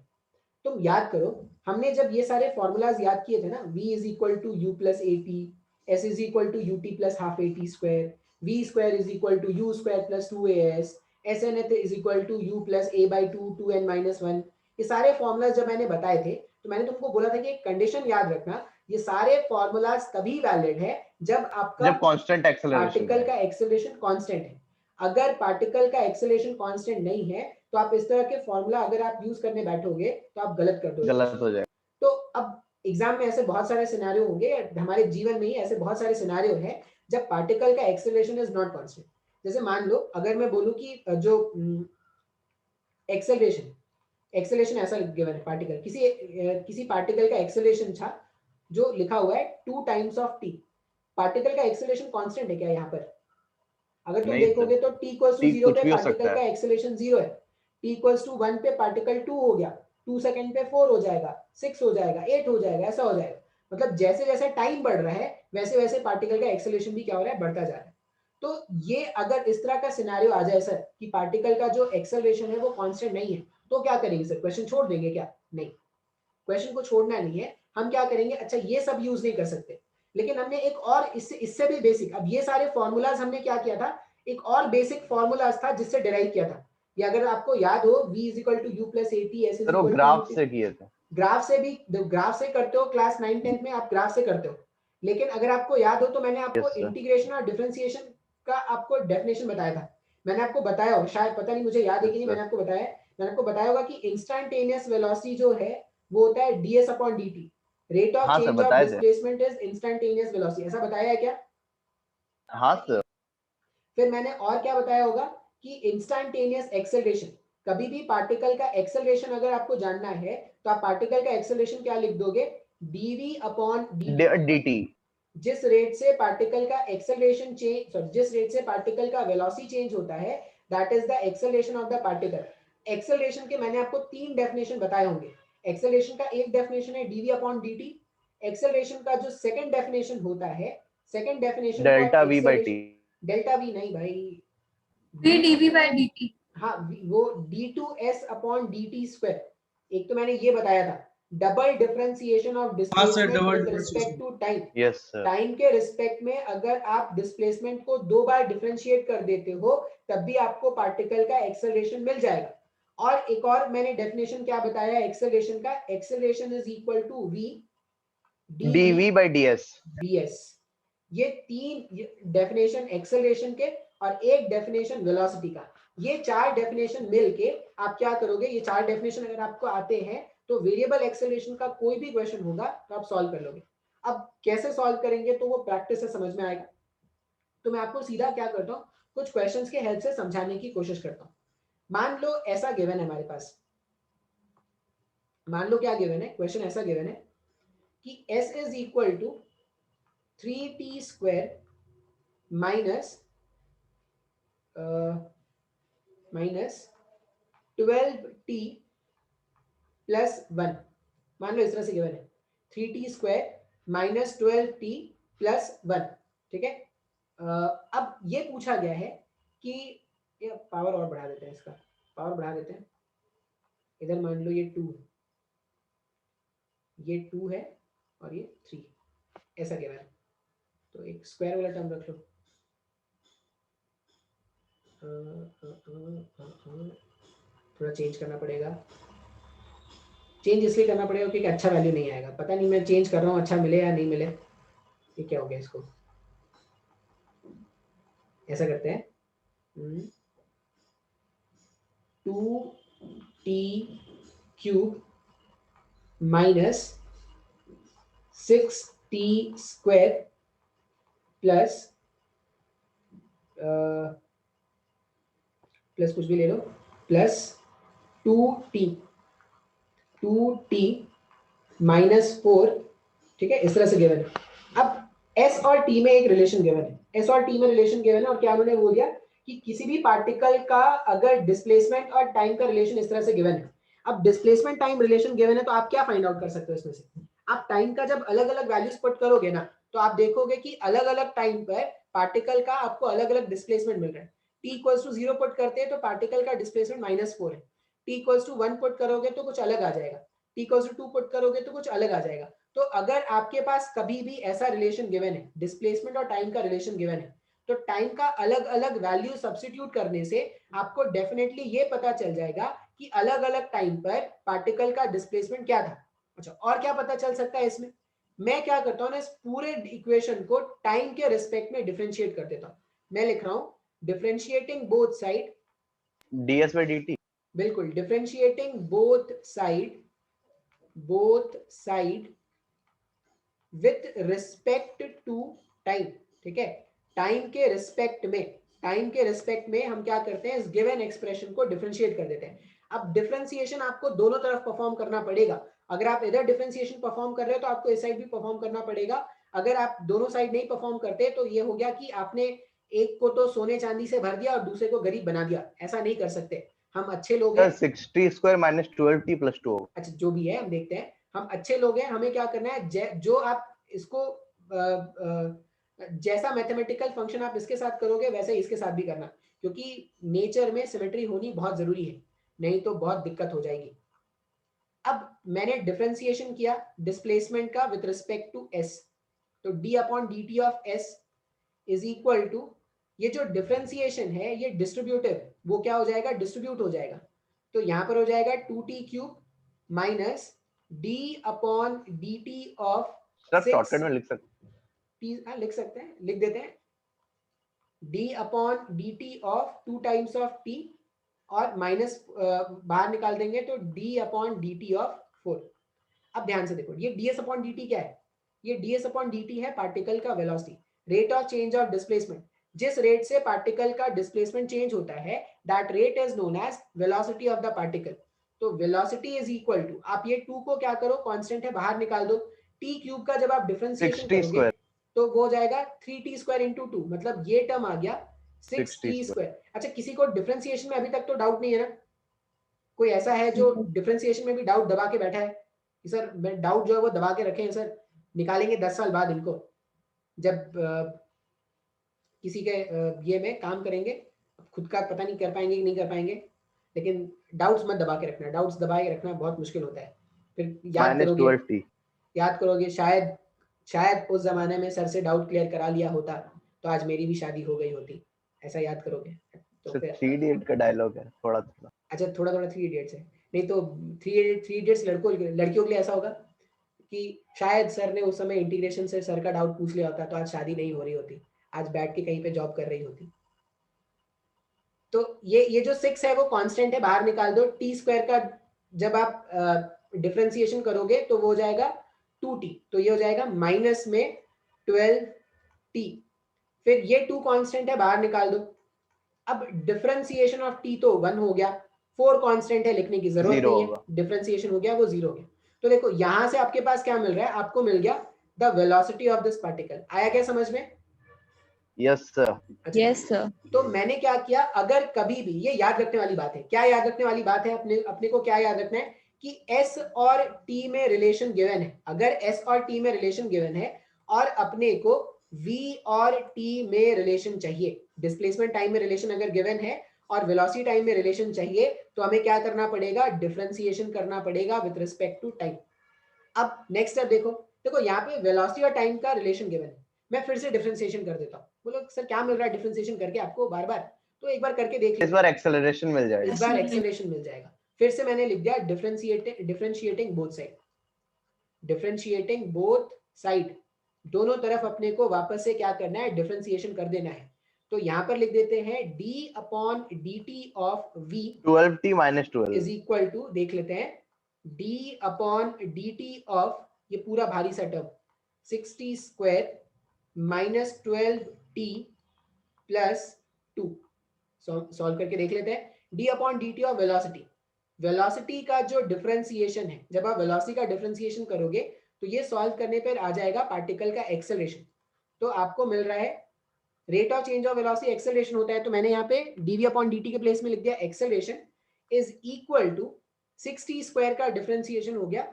Speaker 1: तुम याद करो, हमने जब ये सारे फॉर्मूलाज याद किए थे ना, v is equal to u plus a t, s is equal to u t plus half a t square, v square is equal to u square plus 2as, s nth is equal to u plus a by two, 2n-1। ये सारे formulas जब मैंने बताए थे, तो मैंने तुमको बोला था कि एक कंडीशन याद रखना, ये सारे फॉर्मूलाज तभी वैलिड है जब आपका
Speaker 3: जब कांस्टेंट एक्सेलरेशन
Speaker 1: पार्टिकल का एक्सेलरेशन कांस्टेंट है। अगर पार्टिकल का एक्सेलरेशन कांस्टेंट नहीं है, तो आप इस तरह के फॉर्मूला अगर आप यूज करने बैठोगे तो आप गलत कर दोगे,
Speaker 3: गलत हो जाएगा।
Speaker 1: तो अब एग्जाम में ऐसे बहुत सारे सिनेरियो होंगे, हमारे जीवन में ही ऐसे बहुत सारे सिनेरियो हैं जब पार्टिकल का एक्सेलरेशन इज नॉट कांस्टेंट। जैसे मान लो अगर मैं बोलूं कि जो एक्सेलरेशन ऐसा गिवन है, पार्टिकल किसी पार्टिकल का एक्सेलरेशन था जो लिखा हुआ है 2 टाइम्स ऑफ टी। पार्टिकल का एक्सेलरेशन कांस्टेंट है क्या यहाँ पर? अगर तुम
Speaker 3: नहीं
Speaker 1: देखोगे तो t इक्वल्स टू
Speaker 3: T
Speaker 1: 0
Speaker 3: कुछ
Speaker 1: पे
Speaker 3: भी हो
Speaker 1: पार्टिकल
Speaker 3: सकता
Speaker 1: का
Speaker 3: है।
Speaker 1: एक्सेलरेशन 0 है, t इक्वल्स टू 1 पे पार्टिकल 2 हो गया, 2 सेकंड पे 4 हो जाएगा, 6 हो जाएगा, 8 हो जाएगा, ऐसा हो जाएगा। मतलब जैसे जैसे टाइम बढ़ रहा है वैसे वैसे पार्टिकल का एक्सेलरेशन भी क्या हो रहा है, बढ़ता जा रहा है। तो ये अगर इस तरह का सिनेरियो आ जाए सर कि पार्टिकल का जो एक्सेलरेशन है वो कांस्टेंट नहीं है, तो क्या करेंगे सर, क्वेश्चन छोड़ देंगे क्या? नहीं, क्वेश्चन को छोड़ना नहीं है, हम क्या करेंगे, अच्छा ये सब यूज नहीं कर सकते, लेकिन हमने एक और इससे भी बेसिक, अब ये सारे फॉर्मूलाज हमने क्या किया था, एक और बेसिक फॉर्मूलाज था जिससे डिराइव किया था। ये अगर आपको याद हो, v is equal to u plus a t, s is
Speaker 3: sir वो
Speaker 1: इक्वल टू
Speaker 3: ग्राफ से किए थे।
Speaker 1: ग्राफ से भी, ग्राफ से करते हो, क्लास 9 10 में आप ग्राफ से करते हो। लेकिन अगर आपको याद हो तो मैंने आपको
Speaker 3: Yes, sir.
Speaker 1: इंटीग्रेशन और डिफरेंशिएशन का आपको डेफिनेशन बताया था। मैंने आपको बताया हो, शायद पता नहीं मुझे याद है कि नहीं,
Speaker 3: Yes,
Speaker 1: मैंने आपको बताया होगा कि इंस्टेंटेनियस वेलोसिटी जो है वो होता है ds upon dt, rate of
Speaker 3: हाँ सर,
Speaker 1: चेंज ऑफ
Speaker 3: बताए थे।
Speaker 1: डिस्प्लेसमेंट इज इंस्टेंटेनियस वेलोसिटी, ऐसा बताया है क्या?
Speaker 3: हाँ सर।
Speaker 1: फिर मैंने और क्या बताया होगा कि इंस्टेंटेनियस एक्सेलरेशन, कभी भी पार्टिकल का एक्सेलरेशन अगर आपको जानना है तो आप पार्टिकल का एक्सेलरेशन क्या लिख दोगे, dv अपॉन dt।
Speaker 3: dt।
Speaker 1: जिस रेट से पार्टिकल का एक्सेलरेशन चेंज, सॉरी जिस रेट से पार्टिकल का वेलोसिटी चेंज होता है, that is the acceleration of the particle. Acceleration के मैंने आपको 3 डेफिनेशन बताए होंगे। एक्सेलरेशन का एक डेफिनेशन है dv अपॉन dt। एक्सेलरेशन का जो सेकंड डेफिनेशन होता है, second definition
Speaker 3: delta v by T.
Speaker 1: Delta we नहीं भाई,
Speaker 4: v dv by dt।
Speaker 1: हाँ वो d2s अपॉन dt स्क्वायर। एक तो मैंने ये बताया था, double differentiation of displacement
Speaker 2: double
Speaker 1: with respect
Speaker 2: differentiation।
Speaker 1: To time.
Speaker 3: Yes sir.
Speaker 1: Time के रिस्पेक्ट में अगर आप डिस्प्लेसमेंट को 2 बार डिफरेंशिएट कर देते हो तब भी आपको पार्टिकल का एक्सेलरेशन मिल जाएगा। और एक और मैंने डेफिनेशन क्या बताया एक्सेलरेशन का, acceleration is equal to v
Speaker 3: dv by ds।
Speaker 1: ds। ये 3 डेफिनेशन एक्सेलरेशन के और एक डेफिनेशन वेलोसिटी का, ये 4 डेफिनेशन मिलके आप क्या करोगे, ये 4 डेफिनेशन अगर आपको आते हैं तो वेरिएबल एक्सेलरेशन का कोई भी क्वेश्चन होगा तो आप सॉल्व कर लोगे। अब कैसे सॉल्व करेंगे तो वो प्रैक्टिस से समझ में आएगा। तो मैं आपको सीधा क्या करता हूँ, कुछ क्वेश्चंस के हेल्प से समझाने की कोशिश करता हूँ। मान लो ऐसा गिवन है हमारे पास, मान लो क्या गिवन है, क्वेश्चन ऐसा गिवन है कि s is equal to 3t square minus 12t plus 1। मान लो इस तरह से गिवन है 3t square minus 12t plus 1, ठीक है। अब ये पूछा गया है कि ये पावर और बढ़ा देते हैं, इसका पावर बढ़ा देते हैं। इधर मान लो ये 2 है, ये 2 है और ये 3, ऐसा गिवन है। तो एक स्क्वायर वाला टर्म रख लो, थोड़ा चेंज करना पड़ेगा। चेंज इसलिए करना पड़ेगा क्योंकि अच्छा वैल्यू नहीं आएगा, पता नहीं मैं चेंज कर रहा हूँ अच्छा मिले या नहीं मिले। ये क्या हो गया, इसको ऐसा करते हैं 2t cube minus 6t square plus plus कुछ भी ले लो, प्लस 2t माइनस 4, ठीक है, इस तरह से गिवन है। अब s और t में एक रिलेशन गिवन है, s और t में रिलेशन गिवन है और क्या उन्होंने बोल दिया कि किसी भी पार्टिकल का अगर डिस्प्लेसमेंट और टाइम का रिलेशन इस तरह से गिवन है। अब डिस्प्लेसमेंट टाइम रिलेशन गिवन है तो आप क्या फाइंड आउट कर सकते हो इसमें से, आप टाइम का जब अलग अलग वैल्यूज पुट करोगे ना तो आप देखोगे कि अलग अलग टाइम पर पार्टिकल का आपको अलग अलग डिस्प्लेसमेंट मिल रहा है। t इक्वल्स टू 0 पुट करते हैं तो पार्टिकल का डिस्प्लेसमेंट -4 है, t इक्वल्स टू 1 पुट करोगे तो कुछ अलग आ जाएगा, t इक्वल्स टू 2 पुट करोगे तो कुछ अलग आ जाएगा। तो अगर आपके पास कभी भी ऐसा रिलेशन गिवन है, डिस्प्लेसमेंट और टाइम का रिलेशन गिवन है, तो टाइम का अलग अलग वैल्यू सब्स्टिट्यूट करने से आपको डेफिनेटली ये पता चल जाएगा कि अलग अलग टाइम पर पार्टिकल का डिस्प्लेसमेंट क्या था। अच्छा, और क्या पता चल सकता है इसमें, मैं क्या करता हूँ ना, इस पूरे इक्वेशन को टाइम के रिस्पेक्ट में डिफरेंशिएट कर देता हूँ। मैं लिख रहा हूँ differentiating both side,
Speaker 3: ds by dt।
Speaker 1: बिल्कुल, differentiating both side with respect to time, ठीक है। टाइम के रिस्पेक्ट में हम क्या करते हैं, इस गिवन एक्सप्रेशन को डिफरेंशिएट कर देते हैं। अब डिफरेंशिएशन आपको दोनों तरफ परफॉर्म करना पड़ेगा। अगर आप इधर डिफरेंशिएशन परफॉर्म कर रहे हो तो आपको इस साइड भी परफॉर्म करना पड़ेगा। अगर आप दोनों साइड नहीं परफॉर्म करते तो ये हो गया कि आपने एक को तो सोने चांदी से भर दिया और दूसरे को गरीब बना दिया, ऐसा नहीं कर सकते। हम अच्छे लोग हैं,
Speaker 3: sir 60 square minus 12t plus 2।
Speaker 1: अच्छा जो भी है हम देखते हैं, हम अच्छे लोग हैं, हमें क्या करना है, जो आप इसको जैसा मैथमेटिकल फंक्शन आप इसके साथ करोगे वैसे ही इसके साथ भी करना, क्योंकि नेचर में सिमेट्री होनी बहुत जरूरी है, नहीं तो बहुत दिक्कत हो जाएगी। अब मैंने डिफरेंशिएशन किया डिस्प्लेसमेंट का विद रिस्पेक्ट टू s, तो d upon dt of s is equal to, ये जो डिफरेंशिएशन है ये डिस्ट्रीब्यूटिव, वो क्या हो जाएगा, डिस्ट्रीब्यूट हो जाएगा। तो यहां पर हो जाएगा 2t cube minus d upon dt of
Speaker 3: sir
Speaker 1: 6
Speaker 3: shortcut में लिख सकते
Speaker 1: t, लिख सकते हैं, लिख देते हैं d upon dt of 2 times of t और माइनस बाहर निकाल देंगे तो d अपॉन dt ऑफ 4। अब ध्यान से देखो, ये ds अपॉन dt क्या है? ये ds अपॉन dt है पार्टिकल का velocity, rate of change of displacement. जिस रेट से पार्टिकल का डिस्प्लेसमेंट चेंज होता है, that rate is known as velocity of the particle. तो वेलोसिटी इज इक्वल टू, आप ये 2 को क्या करो, कांस्टेंट है बाहर निकाल दो, टी क्यूब का जब आप डिफरेंशिएशन
Speaker 3: 6t
Speaker 1: करोगे
Speaker 3: स्क्वायर,
Speaker 1: तो वो हो जाएगा 3t स्क्वायर इंटू 2, मतलब ये टर्म आ गया 6t स्क्वायर। अच्छा, किसी को डिफरेंशिएशन में अभी तक तो डाउट नहीं है ना? कोई ऐसा है जो डिफरेंशिएशन में भी डाउट दबा के बैठा है कि सर मैं डाउट जो है वो दबा के रखे हैं सर, निकालेंगे 10 साल बाद इनको, जब किसी के ये में काम करेंगे, खुद का पता नहीं कर पाएंगे कि नहीं कर पाएंगे, लेकिन डाउट्स मत दबा के रखना, डाउट्स दबा के रखना बहुत मुश्किल होता है, फिर याद करोगे,
Speaker 3: 12t।
Speaker 1: याद करोगे शायद उस जमाने में सर से डाउट क्लियर करा लिया होता तो आज मेरी भी शादी हो गई होती, ऐसा याद करोगे तो फिर
Speaker 3: 3 इडियट का डायलॉग है थोड़ा थोड़ा।
Speaker 1: अच्छा, थोड़ा थोड़ा 3 इडियट्स है, नहीं तो 3 इडियट्स लड़कियों के लिए ऐसा होगा कि शायद सर ने उस समय इंटीग्रेशन से सर का डाउट पूछ लिया होता तो आज शादी नहीं हो रही होती, आज बैठ के कहीं पे जॉब कर रही होती। तो ये जो 6 है वो कांस्टेंट है, बाहर निकाल दो, टी स्क्वायर का जब आप डिफरेंशिएशन करोगे तो वो हो जाएगा 2t, तो ये हो जाएगा माइनस में 12t, फिर ये 2 कांस्टेंट है बाहर निकाल दो। अब डिफरेंशिएशन ऑफ t तो 1 हो गया, 4 कांस्टेंट है लिखने की जरूरत नहीं है, डिफरेंशिएशन हो गया वो 0 हो गया। तो देखो यहां से आपके पास क्या मिल रहा है, आपको मिल गया the velocity of this particle. आया क्या समझ में?
Speaker 3: Yes sir.
Speaker 5: Yes sir.
Speaker 1: तो मैंने क्या किया, अगर कभी भी, ये याद रखने वाली बात है, क्या याद रखने वाली बात है, अपने को क्या याद रखना है कि s और t में रिलेशन गिवन है। अगर s और t में रिलेशन गिवन है और अपने को v और t में रिलेशन चाहिए, डिस्प्लेसमेंट टाइम में रिलेशन अगर गिवन है और वेलोसिटी टाइम में रिलेशन चाहिए, तो हमें क्या करना पड़ेगा, डिफरेंशिएशन करना पड़ेगा विद रिस्पेक्ट टू टाइम। अब नेक्स्ट स्टेप देखो, यहाँ पे वेलोसिटी और टाइम का रिलेशन गिवन है, मैं फिर से डिफरेंशिएशन कर देता हूँ। बोलो सर क्या मिल रहा है डिफरेंशिएशन करके आपको बार बार? तो एक बार करके देख
Speaker 3: इस बार एक्सेलरेशन मिल जाएगा,
Speaker 1: इस बार एक्सेलरेशन मिल जाएगा। फिर से मैंने लिख दिया differentiating both side, differentiating both side, दोनों तरफ अपने को वापस से क्या करना है, डिफरेंशिएशन कर देना है। तो यहाँ पर लिख देते हैं d upon dt of v
Speaker 3: 12t minus 12
Speaker 1: is equal to, देख लेते हैं, d अपॉन dt ऑफ ये पूरा भारी सा term 6t square minus 12t plus 2, solve करके देख लेते हैं। d upon dt of velocity, velocity का जो डिफरेंशिएशन है, जब आप वेलोसिटी का डिफरेंशिएशन करोगे तो ये सॉल्व करने पर आ जाएगा पार्टिकल का एक्सेलरेशन। तो आपको मिल रहा है rate of change of velocity, acceleration होता है, तो मैंने यहाँ पे dv अपॉन dt के प्लेस में लिख दिया acceleration is equal to 6t square का डिफरेंशिएशन हो गया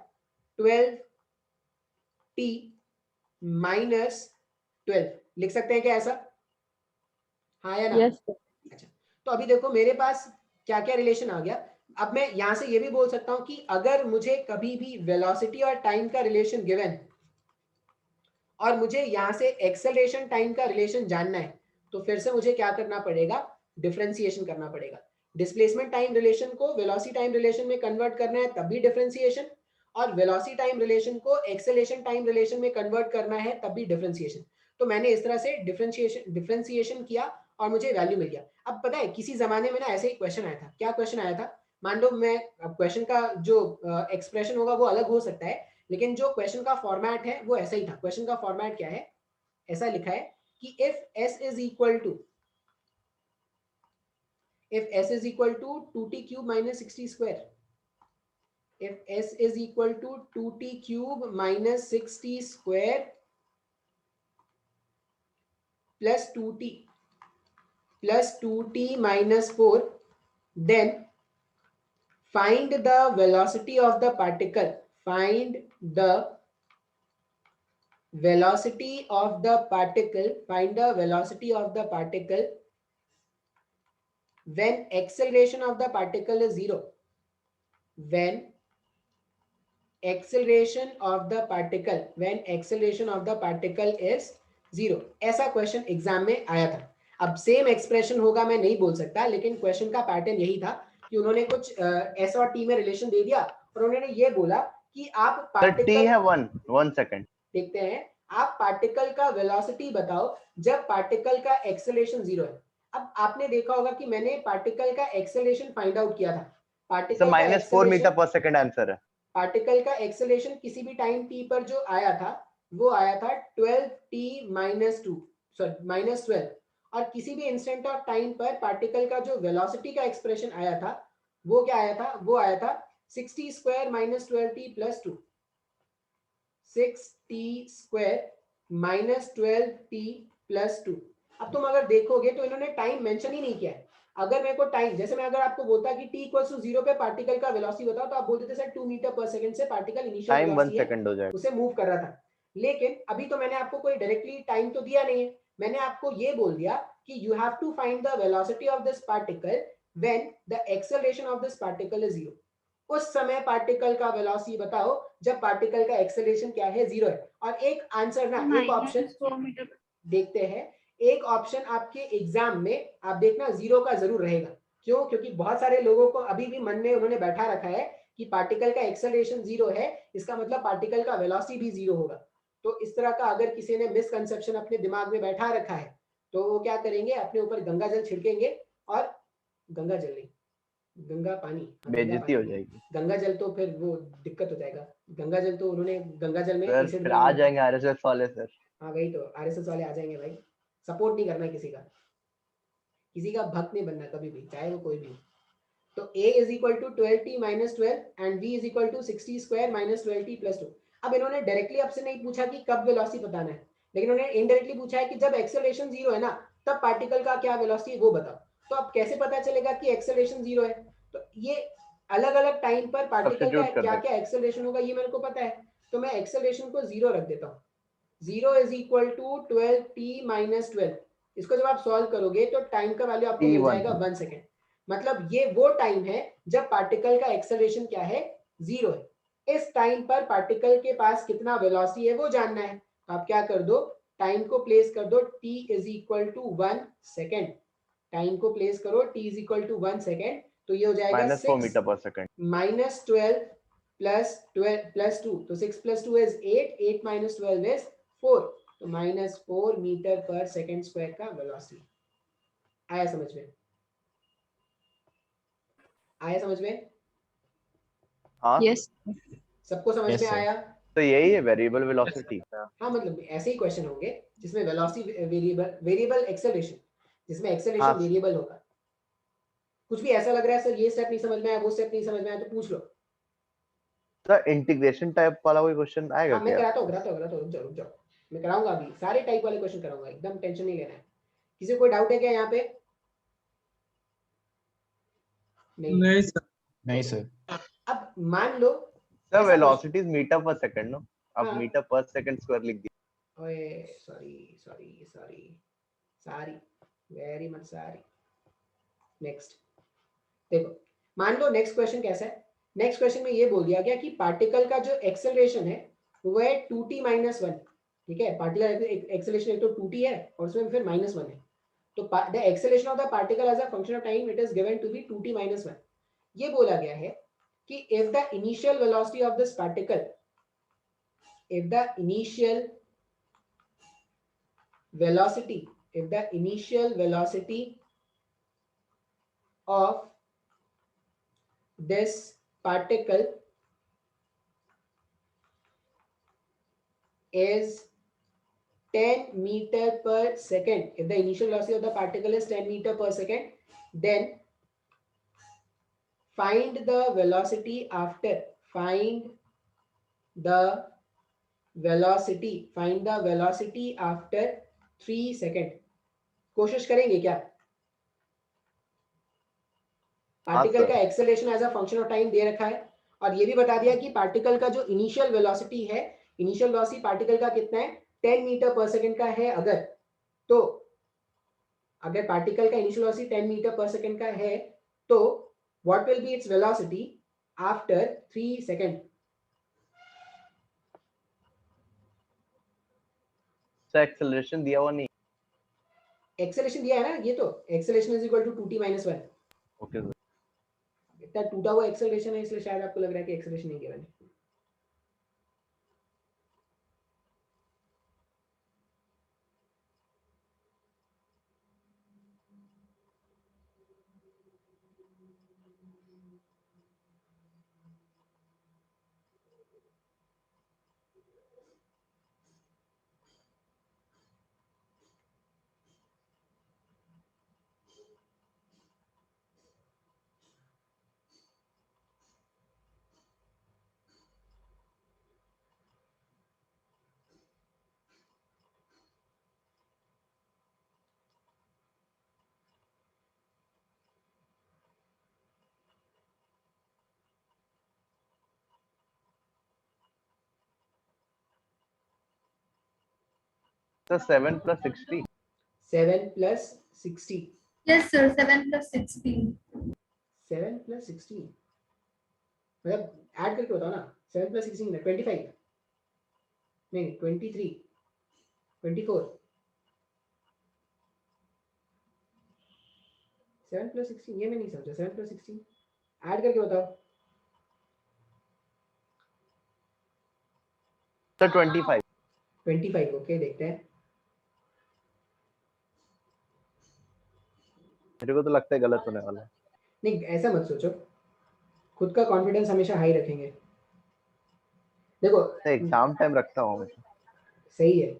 Speaker 1: 12t माइनस 12, लिख सकते हैं क्या ऐसा? हाँ या ना?
Speaker 5: Yes sir.
Speaker 1: अच्छा, तो अभी देखो मेरे पास क्या क्या रिलेशन आ गया। अब मैं यहां से ये भी बोल सकता हूं कि अगर मुझे कभी भी वेलोसिटी और टाइम का रिलेशन गिवन है और मुझे यहां से एक्सेलरेशन टाइम का रिलेशन जानना है, तो फिर से मुझे क्या करना पड़ेगा, डिफरेंशिएशन करना पड़ेगा। डिस्प्लेसमेंट टाइम रिलेशन को वेलोसिटी टाइम रिलेशन में कन्वर्ट करना है तब भी डिफरेंशिएशन, और वेलोसिटी टाइम रिलेशन को एक्सेलरेशन टाइम रिलेशन में कन्वर्ट करना है तब भी डिफरेंशिएशन। तो मैंने इस तरह से डिफरेंशिएशन किया और मुझे वैल्यू मिल गया। अब पता है किसी जमाने में ना ऐसे ही क्वेश्चन आया था, क्या क्वेश्चन आया था, मान लो मैं, क्वेश्चन का जो एक्सप्रेशन होगा वो अलग हो सकता है, लेकिन जो क्वेश्चन का फॉर्मेट है वो ऐसा ही था। क्वेश्चन का फॉर्मेट क्या है, ऐसा लिखा है कि if s is equal to 2t cube minus 6t square, if s is equal to 2t cube minus 6t square plus 2t minus 4, then find the velocity of the particle, find the velocity of the particle when acceleration of the particle is 0, when acceleration of the particle is 0। ऐसा question exam में आया था। अब same expression होगा मैं नहीं बोल सकता, लेकिन क्वेश्चन का पैटर्न यही था कि उन्होंने कुछ s और t में रिलेशन दे दिया और उन्होंने ये बोला कि आप
Speaker 3: पार्टिकल, t है 1 सेकंड,
Speaker 1: देखते हैं, आप पार्टिकल का वेलोसिटी बताओ जब पार्टिकल का एक्सेलरेशन 0 है। अब आपने देखा होगा कि मैंने पार्टिकल का एक्सेलरेशन फाइंड आउट किया था, पार्टिकल
Speaker 3: -4 मीटर पर सेकंड आंसर है।
Speaker 1: पार्टिकल का एक्सेलरेशन किसी भी टाइम t पर जो आया था वो आया था 12t माइनस 2, सॉरी माइनस 12, और किसी भी इंस्टेंट ऑफ टाइम पर पार्टिकल का जो वेलोसिटी का एक्सप्रेशन आया था वो क्या आया था, वो आया था 60 square minus 12t plus 2, 6t square minus 12t plus 2। अब तुम अगर देखोगे तो इन्होंने टाइम मेंशन ही नहीं किया है। अगर मेरे को टाइम, जैसे मैं अगर आपको बोलता कि t इक्वल्स टू 0 पे पार्टिकल का वेलोसिटी बताओ तो आप बोलते थे सर 2 मीटर पर सेकंड से पार्टिकल इनिशियल
Speaker 3: टाइम 1
Speaker 1: वेलोसिटी है
Speaker 3: सेकंड हो जाएगा।
Speaker 1: उसे मूव कर रहा था। लेकिन अभी तो मैंने आपको कोई डायरेक्टली टाइम तो दिया नहीं है, मैंने आपको ये बोल दिया कि you have to find the velocity of this particle when the acceleration of this particle is 0। उस समय पार्टिकल का वेलोसिटी बताओ जब पार्टिकल का एक्सेलरेशन क्या है, 0 है। और एक आंसर ना, एक ऑप्शन
Speaker 4: -4 मीटर
Speaker 1: देखते हैं, एक ऑप्शन आपके एग्जाम में आप देखना 0 का जरूर रहेगा। क्यों? क्योंकि बहुत सारे लोगों को अभी भी मन में उन्होंने बैठा रखा है कि पार्टिकल का एक्सेलरेशन 0 है, इसका मतलब पार्टिकल का वेलोसिटी भी 0 होगा। तो इस तरह का अगर किसी ने मिसकंसेप्शन अपने दिमाग में बैठा रखा है तो वो क्या करेंगे, अपने ऊपर गंगा जल छिड़केंगे, और गंगा जल नहीं, गंगा पानी, हाँ, गंगा
Speaker 3: बेइज्जती हो
Speaker 1: पानी,
Speaker 3: जाएगी
Speaker 1: गंगा जल तो फिर वो दिक्कत हो जाएगा। गंगा जल तो उन्होंने गंगा जल में
Speaker 3: सर,
Speaker 1: एसिड
Speaker 3: फिर
Speaker 1: मिला
Speaker 3: आ
Speaker 1: दिया।
Speaker 3: जाएंगे आरएसएस वाले सर।
Speaker 1: हाँ वही तो, आरएसएस वाले आ जाएंगे भाई। सपोर्ट नहीं करना है किसी का, किसी का भक्त नहीं बनना कभी भी, चाहे वो कोई भी हो। तो a is equal to 12t minus 12 and v is equal to 60 square minus 12t plus 2। अब इन्होंने डायरेक्टली आपसे नहीं पूछा कि कब वेलोसिटी बताना है, लेकिन उन्होंने इनडायरेक्टली पूछा है कि जब एक्सेलरेशन 0 है ना तब पार्टिकल का क्या वेलोसिटी वो बताओ। तो अब कैसे पता चलेगा कि एक्सेलरेशन 0 है? तो ये अलग अलग टाइम पर पार्टिकल का
Speaker 3: सब्स्टिट्यूट कर
Speaker 1: क्या
Speaker 3: देंगे।
Speaker 1: क्या एक्सेलरेशन होगा ये मेरे को पता है, तो मैं एक्सेलरेशन को 0 रख देता हूँ। 0 is equal to 12t minus 12। इसको जब आप सॉल्व करोगे तो टाइम का वैल्यू आपको मिल
Speaker 3: T1
Speaker 1: जाएगा 1 सेकेंड। मतलब ये वो टाइम है जब पार्टिकल का एक्सेलरेशन क्या है, 0 है। इस टाइम पर पार्टिकल के पास कितना वेलोसिटी है वो जानना है, तो आप क्या कर दो, टाइम को प्लेस कर दो t is equal to 1 second. Time को प्लेस करो t is equal to 1 second, तो ये हो जाएगा
Speaker 3: -4
Speaker 1: 6
Speaker 3: मीटर पर सेकंड।
Speaker 1: माइनस 12 प्लस 12 प्लस 2, तो 6 प्लस 2 इज 8, 8 माइनस 12 इज 4, तो minus 4 metre per second square का वेलोसिटी। आया समझ में? आया समझ में?
Speaker 3: हाँ
Speaker 4: यस
Speaker 1: सबको समझ
Speaker 7: Yes,
Speaker 1: में
Speaker 7: sir.
Speaker 1: आया?
Speaker 3: तो यही है वेरिएबल वेलोसिटी।
Speaker 1: हाँ मतलब ऐसे ही क्वेश्चन होंगे जिसमें वेलोसिटी वेरिएबल एक्सेलरेशन, जिसमें
Speaker 3: हाँ
Speaker 1: एक्सेलरेशन वेरिएबल होगा। कुछ भी ऐसा लग रहा है सर ये स्टेप नहीं समझ में आया, वो स्टेप नहीं समझ में आया, तो पूछ लो।
Speaker 3: सर, इंटीग्रेशन टाइप वाला कोई क्वेश्चन आएगा
Speaker 1: हाँ मैं
Speaker 3: क्या?
Speaker 1: कराता हूँ, रुक जाओ, मैं कराऊंगा अभी, सारे टाइप वाले क्वेश्चन कराऊंगा, एकदम टेंशन नहीं लेना है। किसी को कोई डाउट है क्या यहाँ पे? नहीं।
Speaker 2: नहीं सर।
Speaker 7: नहीं सर.
Speaker 1: अब मान लो
Speaker 3: सर,
Speaker 1: ऐसा
Speaker 3: वेलोसिटी इज मीटर पर सेकंड, नो? अब
Speaker 1: हाँ।
Speaker 3: मीटर पर सेकंड स्क्वायर लिख दिया।
Speaker 1: ओए sorry sorry sorry sorry, very much sorry. Next देखो, मान लो नेक्स्ट क्वेश्चन कैसा है। नेक्स्ट क्वेश्चन में ये बोल दिया गया कि पार्टिकल का जो एक्सेलरेशन है वो है 2t माइनस 1। ठीक है, पार्टिकल एक्सेलरेशन एक तो 2t है और उसमें फिर माइनस 1 है, तो the acceleration of the particle as a function of time it is given to be 2t minus 1। ये बोला गया है कि if the initial velocity of this particle, if the initial velocity of this particle is 10 meter per second, if the initial velocity of the particle is 10 meter per second, then find the velocity after, find the velocity after 3 second। कोशिश करेंगे क्या? Particle का acceleration as a function of time दे रखा है और ये भी बता दिया कि पार्टिकल का जो इनिशियल वेलोसिटी है, इनिशियल वेलोसिटी पार्टिकल का कितना है, 10 मीटर पर सेकंड का है। तो अगर पार्टिकल का इनिशियल वेलोसिटी 10 मीटर पर सेकंड का है तो what will be its velocity after 3 second?
Speaker 3: Sir, acceleration दिया हुआ नहीं।
Speaker 1: एक्सेलरेशन दिया है ना, ये तो acceleration is equal to 2t minus 1।
Speaker 3: Okay sir.
Speaker 1: इतना टूटा हुआ एक्सेलरेशन है इसलिए शायद आपको लग रहा है कि एक्सेलरेशन नहीं गिवन है।
Speaker 3: Sir 7 + 60
Speaker 1: 7 + 60
Speaker 4: Yes, sir. 7 + 16.
Speaker 1: 7 + 16 मतलब ऐड करके बताओ ना 7 + 16 ना 25 नहीं 23 24 7 + 16 ये मैं नहीं समझा 7 + 16 ऐड करके बताओ
Speaker 3: सर 25
Speaker 1: 25 ओके देखते हैं
Speaker 3: मेरे को तो लगता है गलत होने वाला है।
Speaker 1: नहीं ऐसा मत सोचो खुद का कॉन्फिडेंस हमेशा हाई रखेंगे देखो
Speaker 3: एग्जाम टाइम रखता हूँ हमेशा।
Speaker 1: सही है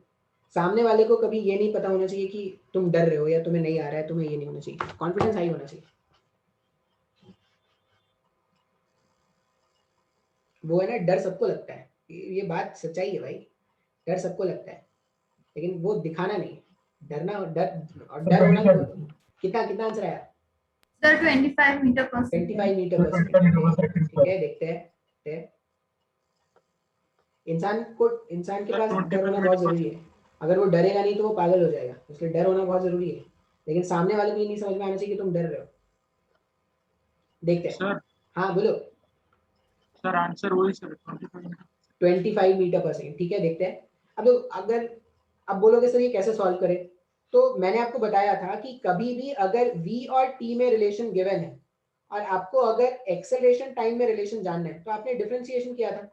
Speaker 1: सामने वाले को कभी ये नहीं पता होना चाहिए कि तुम डर रहे हो या तुम्हें नहीं आ रहा है तुम्हें ये नहीं होना चाहिए कॉन्फिडेंस हाई होना चाहिए वो है ना डर सबको लगता है ये बात सच्चाई है भाई डर सबको लगता है लेकिन वो दिखाना नहीं डरना और डर होना कितना कितना आंसर आया
Speaker 4: Sir, 25 meter per second.
Speaker 1: 25 metre पर सेकंड ठीक है देखते हैं इंसान के
Speaker 2: Sir,
Speaker 1: पास
Speaker 2: 25
Speaker 1: डर होना
Speaker 2: मीटर
Speaker 1: बहुत
Speaker 2: पर
Speaker 1: जरूरी है अगर वो डरेगा नहीं तो वो पागल हो जाएगा इसलिए डर होना बहुत जरूरी है लेकिन सामने वाले को ये नहीं समझ में आना चाहिए कि तुम डर रहे हो देखते हैं
Speaker 2: सर
Speaker 1: हाँ बोलो
Speaker 2: सर आंसर वही सर 25
Speaker 1: 25 मीटर पर सेकंड ठीक है देखते हैं अगर अब बोलोगे सर ये कैसे सॉल्व करें तो मैंने आपको बताया था कि कभी भी अगर v और t में रिलेशन गिवन है और आपको अगर एक्सेलरेशन टाइम में रिलेशन जानना है तो आपने डिफरेंशिएशन किया था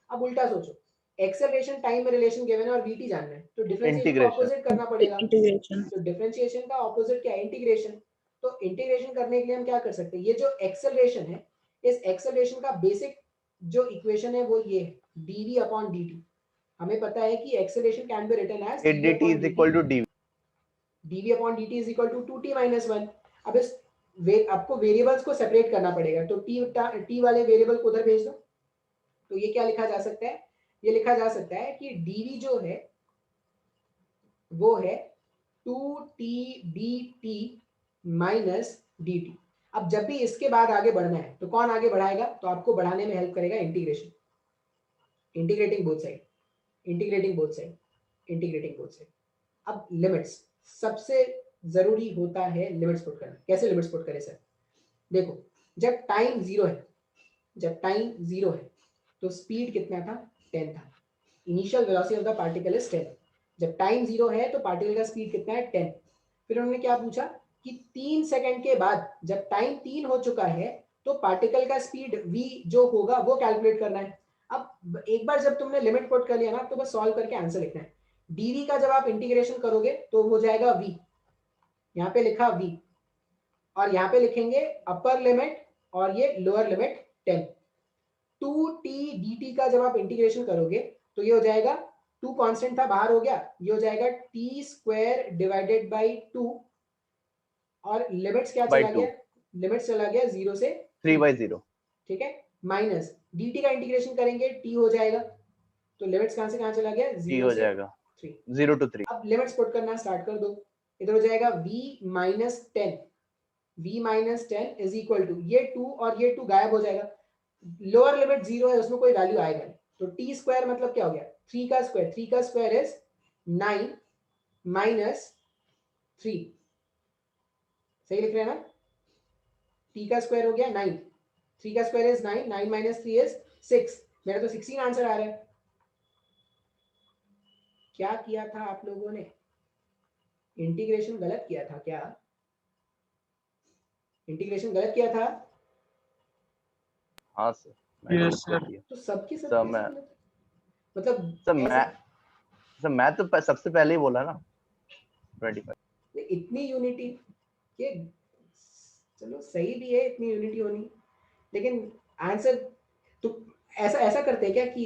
Speaker 1: अब उल्टा सोचो एक्सेलरेशन टाइम में रिलेशन गिवन है और vt जानना है तो डिफरेंशिएशन को
Speaker 3: Integration.
Speaker 1: ऑपोजिट करना पड़ेगा
Speaker 5: Integration.
Speaker 1: तो डिफरेंशिएशन का ऑपोजिट क्या है इंटीग्रेशन तो इंटीग्रेशन करने के लिए हम क्या कर सकते हैं ये जो एक्सेलरेशन है इस एक्सेलरेशन का बेसिक जो इक्वेशन है वो ये है dv/dt हमें पता है कि acceleration can be written as
Speaker 3: dt is equal to dv.
Speaker 1: dv/dt is equal to 2t minus 1 अब इस आपको वेरिएबल्स को सेपरेट करना पड़ेगा तो t वाले वेरिएबल को उधर भेज दो तो ये क्या लिखा जा सकता है ये लिखा जा सकता है कि dv जो है वो है 2t dt minus dt अब जब भी इसके बाद आगे बढ़ना है तो कौन आगे बढ़ाएगा तो आपको बढ़ाने में हेल्प करेगा integration integrating both side integrating both side integrating both side अब लिमिट्स सबसे जरूरी होता है लिमिट्स पुट करना कैसे लिमिट्स पुट करें सर देखो जब टाइम जीरो है तो स्पीड कितना था 10 था initial velocity of the particle is 10 जब टाइम 0 है तो पार्टिकल का स्पीड कितना है 10 फिर उन्होंने क्या पूछा कि 3 सेकंड के बाद जब टाइम 3 हो चुका है तो पार्टिकल का स्पीड v जो होगा वो कैलकुलेट करना है अब एक बार जब तुमने लिमिट पुट कर लिया ना तो बस सॉल्व करके आंसर लिखना है dv का जब आप इंटीग्रेशन करोगे तो हो जाएगा v यहाँ पे लिखा v और यहाँ पे लिखेंगे अपर लिमिट और ये लोअर लिमिट 10 2t dt का जब आप इंटीग्रेशन करोगे तो ये हो जाएगा 2 कांस्टेंट था बाहर हो गया ये हो जाएगा t स्क्वायर डिवाइडेड बाई 2 और लिमिट्स क्या चला गया लिमिट्स चला गया 0 से
Speaker 3: 3/0.
Speaker 1: ठीक है माइनस dt का इंटीग्रेशन करेंगे t हो जाएगा तो लिमिट्स कहां से कहां चला गया 0
Speaker 3: हो
Speaker 1: से
Speaker 3: जाएगा
Speaker 1: 3
Speaker 3: 0 to 3.
Speaker 1: अब लिमिट्स पुट करना स्टार्ट कर दो इधर हो जाएगा v minus 10 v minus 10 is equal to ये 2 और ये 2 गायब हो जाएगा लोअर लिमिट 0 है उसमें कोई वैल्यू आएगा नहीं तो t स्क्वायर मतलब क्या हो गया 3 का स्क्वायर इज 9 minus 3 सही लिख रहे हैं ना t का स्क्वायर हो गया 9 3 का स्क्वायर इज 9 9 minus 3 इज 6 मेरा तो 16 आंसर आ रहा है क्या किया था आप लोगों ने इंटीग्रेशन गलत किया था क्या इंटीग्रेशन गलत किया था
Speaker 3: हाँ सर
Speaker 2: Yes, sir.
Speaker 1: तो सबके सब
Speaker 3: सर,
Speaker 1: कैसे
Speaker 3: मैं-
Speaker 1: गलत? मतलब
Speaker 3: सर मैं तो सबसे पहले ही बोला ना 25.
Speaker 1: इतनी यूनिटी ये चलो सही भी है इतनी यूनिटी होनी लेकिन आंसर तो ऐसा करते हैं क्या कि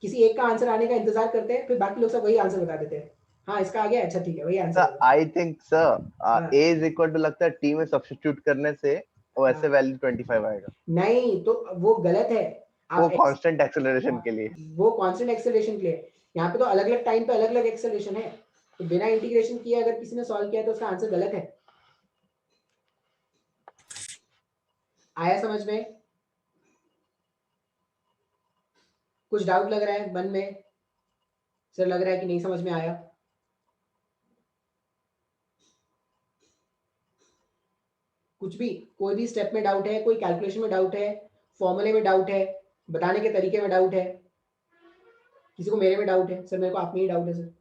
Speaker 1: किसी एक का आंसर आने का इंतजार करते हैं फिर बाकी लोग सब वही आंसर बता देते हैं हाँ इसका आ गया अच्छा ठीक है वही answer
Speaker 3: sir I think sir
Speaker 1: हाँ।
Speaker 3: a इज इक्वल टू लगता है t में सब्स्टिट्यूट करने से वो ऐसे
Speaker 1: हाँ।
Speaker 3: वैल्यू 25 आएगा
Speaker 1: नहीं तो वो गलत है
Speaker 3: वो
Speaker 1: आप
Speaker 3: कांस्टेंट एक्सेलरेशन के लिए
Speaker 1: वो कांस्टेंट एक्सेलरेशन के लिए यहाँ पे तो अलग अलग टाइम पे अलग अलग एक्सेलरेशन है तो बिना इंटीग्रेशन किए अगर किसी ने सॉल्व किया तो उसका आंसर गलत है आया समझ में कुछ डाउट लग रहा है मन में सर लग रहा है कि नहीं समझ में आया कुछ भी, कोई भी स्टेप में डाउट है, कोई कैलकुलेशन में डाउट है, फॉर्मूले में डाउट है, बताने के तरीके में डाउट है, किसी को मेरे में डाउट है, सर मेरे को आप में ही डाउट है सर।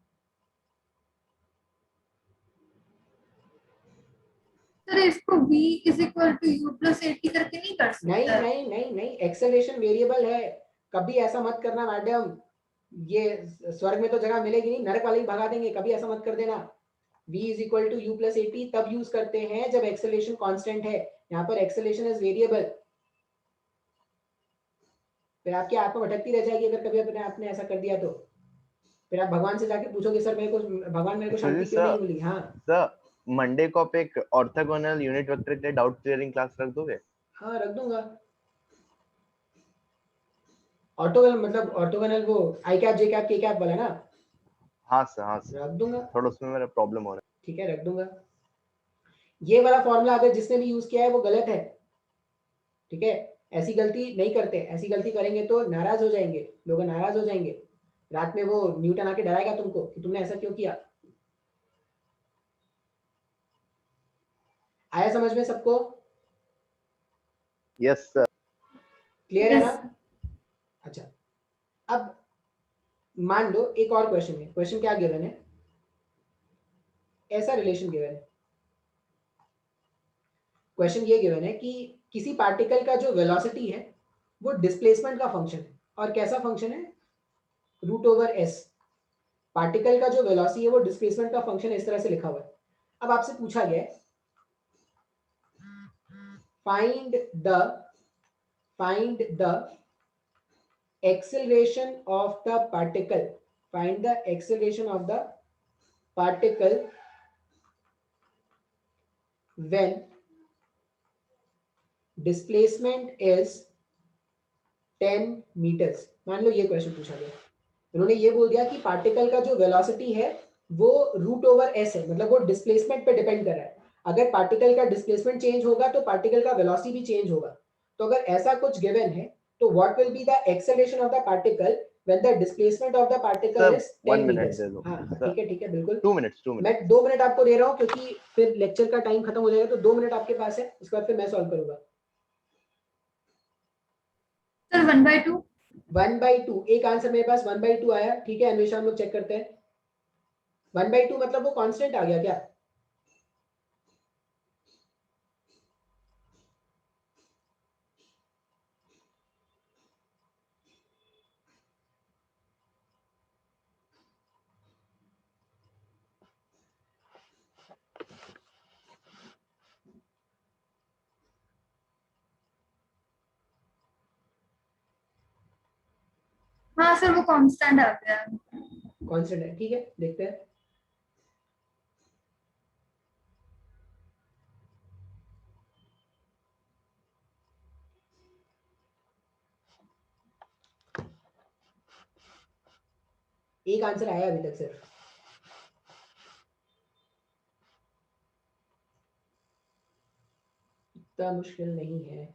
Speaker 4: सर इसको v is equal to u plus 80 करके नहीं कर
Speaker 1: नहीं
Speaker 4: सकते?
Speaker 1: नहीं नहीं नहीं, एक्सेलरेशन वेरिएबल है, कभी ऐसा मत करना मैडम, ये स्वर्ग में तो जगह मिलेगी नहीं, नरक वाले ही भगा देंगे, कभी ऐसा मत कर देना। v is equal to u plus 80 तब यूज करते हैं जब एक्सेलरेशन कांस्टेंट है, यहाँ पर एक्सेलरेशन इज वेरिएबल। फिर आपकी आत्मा भटकती रह जाएगी अगर कभी आपने ऐसा कर दिया तो, फिर आप भगवान से जाके पूछोगे सर मेरे को, भगवान मेरे को शांति क्यों नहीं मिली। हाँ
Speaker 3: सर मंडे को आप एक ऑर्थोगोनल यूनिट वेक्टर के डाउट क्लियरिंग क्लास रख दोगे?
Speaker 1: हाँ रख दूंगा। ऑर्थोगोनल मतलब ऑर्थोगोनल वो आई कैप जे कैप के कैप वाला ना?
Speaker 3: हाँ सर
Speaker 1: रख दूंगा।
Speaker 3: थोड़ा उसमें मेरा प्रॉब्लम हो रहा है।
Speaker 1: ठीक है रख दूंगा। ये वाला फॉर्मूला अगर जिसने भी यूज किया है वो गलत है, ठीक है, ऐसी गलती नहीं करते, ऐसी गलती करेंगे तो नाराज हो जाएंगे लोग, नाराज हो जाएंगे, रात में वो न्यूटन आके डराएगा तुमको कि तुमने ऐसा क्यों किया। आया समझ में सबको?
Speaker 3: Yes sir.
Speaker 1: क्लियर है ना?
Speaker 4: Yes.
Speaker 1: अच्छा अब मान लो एक और क्वेश्चन है, क्वेश्चन क्या गिवन है, ऐसा रिलेशन गिवन है, क्वेश्चन ये गिवन है कि किसी पार्टिकल का जो वेलोसिटी है वो डिस्प्लेसमेंट का फंक्शन है, और कैसा फंक्शन है, रूट ओवर एस। पार्टिकल का जो वेलोसिटी है वो डिस्प्लेसमेंट का फंक्शन इस तरह से लिखा हुआ है। अब आपसे पूछा गया है find the acceleration of the particle, find the acceleration of the particle when displacement is 10 meters। मान लो ये क्वेश्चन पूछा गया, उन्होंने ये बोल दिया कि पार्टिकल का जो वेलोसिटी है वो रूट ओवर एस है, मतलब वो डिस्प्लेसमेंट पे डिपेंड कर रहा है। अगर पार्टिकल का डिस्प्लेसमेंट चेंज होगा तो पार्टिकल का वेलोसिटी भी चेंज होगा। तो अगर ऐसा कुछ गिवन है तो what will be the acceleration of the particle when the displacement of the particle is 10 meters। हाँ ठीक है बिल्कुल।
Speaker 3: 2 मिनट्स
Speaker 1: मैं 2 मिनट आपको दे रहा हूँ क्योंकि फिर लेक्चर का टाइम खत्म हो जाएगा, तो 2 मिनट आपके पास है, उसके बाद फिर मैं सॉल्व करूंगा।
Speaker 4: सर 1/2।
Speaker 1: 1/2 एक आंसर मेरे पास 1/2 आया, ठीक है अन्वेषा हम लोग चेक करते हैं। 1/2 मतलब वो कांस्टेंट आ गया क्या?
Speaker 4: हाँ सर वो कांस्टेंट आ गया।
Speaker 1: कांस्टेंट है, ठीक है देखते हैं। एक आंसर आया अभी तक सिर्फ, इतना मुश्किल नहीं है।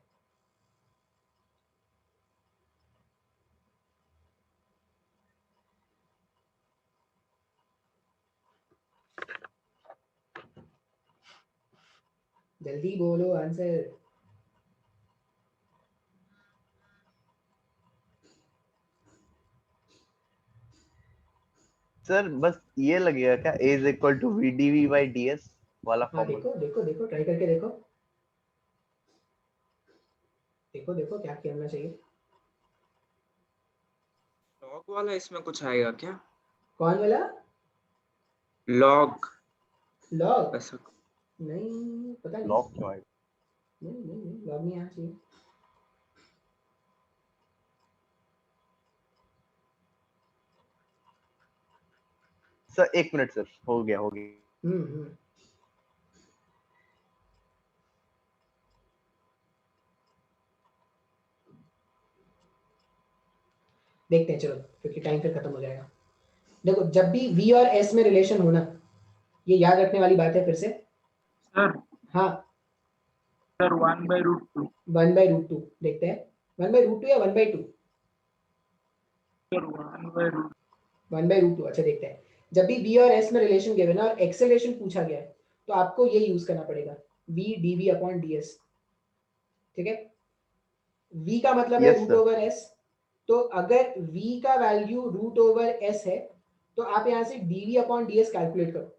Speaker 1: जल्दी बोलो आंसर।
Speaker 3: सर बस ये लगेगा क्या a is equal to vdv by ds वाला
Speaker 1: हाँ
Speaker 3: फॉर्मूला?
Speaker 1: देखो ट्राई करके देखो, देखो क्या करना चाहिए।
Speaker 6: लॉग वाला इसमें कुछ आएगा क्या?
Speaker 1: कौन वाला?
Speaker 6: Log
Speaker 1: log?
Speaker 6: ऐसा?
Speaker 1: नहीं पता नहीं।
Speaker 3: लॉग क्यों आएगा?
Speaker 1: नहीं लॉग नहीं आना चाहिए।
Speaker 3: सर 1 मिनट सर, हो गया।
Speaker 1: देखते हैं चलो, क्योंकि टाइम फिर खत्म हो जाएगा। देखो जब भी v और s में रिलेशन होना, ये याद रखने वाली बात है फिर से।
Speaker 2: सर
Speaker 1: हाँ
Speaker 2: सर 1/√2।
Speaker 1: 1/√2 देखते हैं, 1/√2 या 1/2?
Speaker 2: सर 1/√2।
Speaker 1: 1/√2 अच्छा देखते हैं। जब भी v और s में रिलेशन गिवन है और एक्सेलरेशन पूछा गया है तो आपको ये यूज करना पड़ेगा, v dv अपॉन ds, ठीक है। v का मतलब है
Speaker 3: Yes,
Speaker 1: root
Speaker 3: sir.
Speaker 1: Over s, तो अगर v का वैल्यू रूट ओवर s है तो आप यहाँ से dv अपॉन ds कैलकुलेट करो।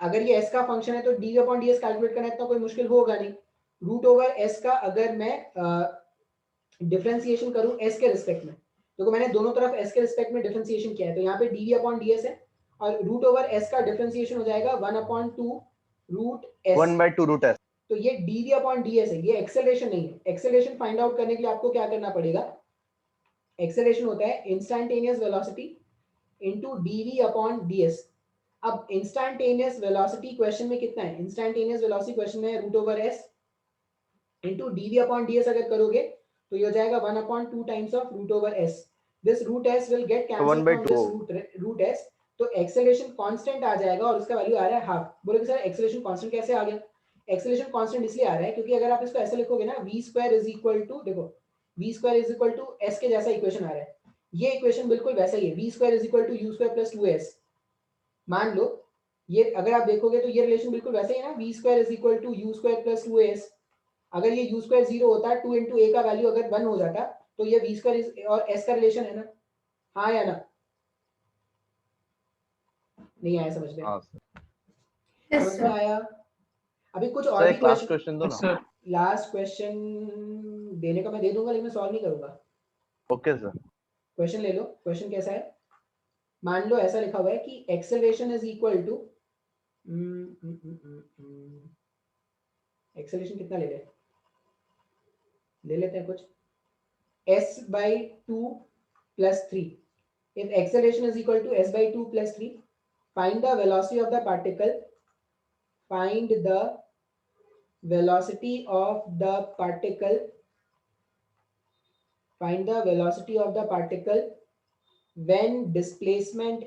Speaker 1: अगर ये s का फंक्शन है तो dv अपॉन ds कैलकुलेट करना इतना कोई मुश्किल होगा नहीं। रूट ओवर s का अगर मैं डिफरेंशिएशन करूं s के रिस्पेक्ट में, तो मैंने दोनों तरफ s के रिस्पेक्ट में डिफरेंशिएशन किया है, तो यहाँ पे dv अपॉन ds है और रूट ओवर s का डिफरेंशिएशन हो जाएगा 1/2 रूट s।
Speaker 3: 1/2 root s।
Speaker 1: तो ये dv अपॉन ds है, ये एक्सेलरेशन नहीं है। एक्सेलरेशन फाइंड आउट करने के लिए आपको क्या करना पड़ेगा, एक्सेलरेशन होता है instantaneous velocity into dv upon ds। अब इंस्टेंटेनियस वेलोसिटी क्वेश्चन में कितना है, इंस्टेंटेनियस वेलोसिटी क्वेश्चन में root over s into dv upon ds अगर करोगे तो ये हो जाएगा 1/2 times of root over s। This root s will get cancelled from this root s, तो एक्सेलरेशन कांस्टेंट आ जाएगा और उसका वैल्यू आ रहा है हाफ। बोलोगे सर एक्सेलरेशन कांस्टेंट कैसे आ गया, एक्सेलरेशन कांस्टेंट इसलिए आ रहा है क्योंकि अगर आप इसको ऐसे लिखोगे ना v square is equal to, देखो v square is equal to s के जैसा इक्वेशन आ रहा है, ये इक्वेशन बिल्कुल वैसा ही है, v square is equal to u square plus 2s। मान लो ये अगर आप देखोगे तो ये रिलेशन बिल्कुल वैसा ही है ना, v square is equal to u square plus 2s। अगर ये u स्क्वायर 0 होता, 2 into a का वैल्यू अगर 1 हो जाता तो ये v स्क्वायर और s का रिलेशन है ना, हाँ या ना, नहीं आया समझ में?
Speaker 3: हाँ सर।
Speaker 4: Yes,
Speaker 1: समझ में
Speaker 4: sir.
Speaker 1: आया? अभी कुछ और
Speaker 3: सर
Speaker 1: भी
Speaker 3: एक लास्ट
Speaker 1: क्वेश्चन,
Speaker 3: क्वेश्चन दो ना।
Speaker 1: लास्ट क्वेश्चन देने का मैं दे दूंगा लेकिन मैं सॉल्व नहीं करूंगा।
Speaker 3: Okay sir.
Speaker 1: क्वेश्चन ले लो, क्वेश्चन कैसा है, मान लो ऐसा लिखा हुआ है कि acceleration is equal to, acceleration कितना ले लेते हैं कुछ s/2 plus 3। if acceleration is equal to s/2 plus 3, find the velocity of the particle, find the velocity of the particle, find the velocity of the particle when displacement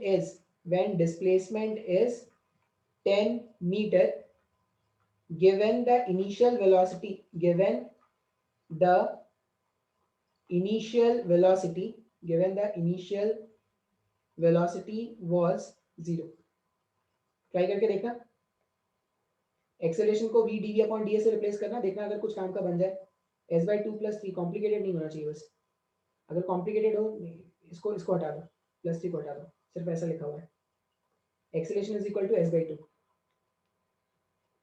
Speaker 1: is 10 meter, given the initial velocity, given the initial velocity was 0। Try करके देखना, acceleration को v dv upon ds से replace करना, देखना अगर कुछ काम का बन जाए। s/2 plus 3 कॉम्प्लिकेटेड नहीं होना चाहिए, बस अगर कॉम्प्लिकेटेड हो इसको हटा दो, प्लस 3 को हटा दो, सिर्फ ऐसा लिखा हुआ है acceleration is equal to s/2।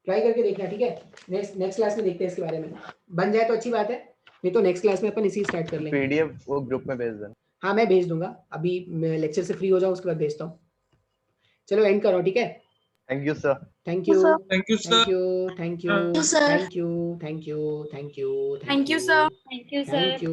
Speaker 1: Try करके देखना, ठीक है। नेक्स्ट क्लास में देखते हैं इसके बारे में, बन जाए तो अच्छी बात है, नहीं तो नेक्स्ट क्लास में अपन इसी स्टार्ट कर लेंगे।
Speaker 3: पीडीएफ वो ग्रुप में भेज देना।
Speaker 1: हाँ मैं भेज दूंगा, अभी मैं लेक्चर से फ्री हो जाऊँ उसके बाद भेजता हूँ। चलो एंड करो, ठीक है।
Speaker 3: Thank you sir.
Speaker 1: Thank you,
Speaker 5: sir.
Speaker 2: Thank you, sir.
Speaker 1: Thank you,
Speaker 4: you, sir.
Speaker 1: Thank you, thank you, thank you,
Speaker 7: Thank you, sir.
Speaker 4: Thank you, sir.
Speaker 1: Thank you.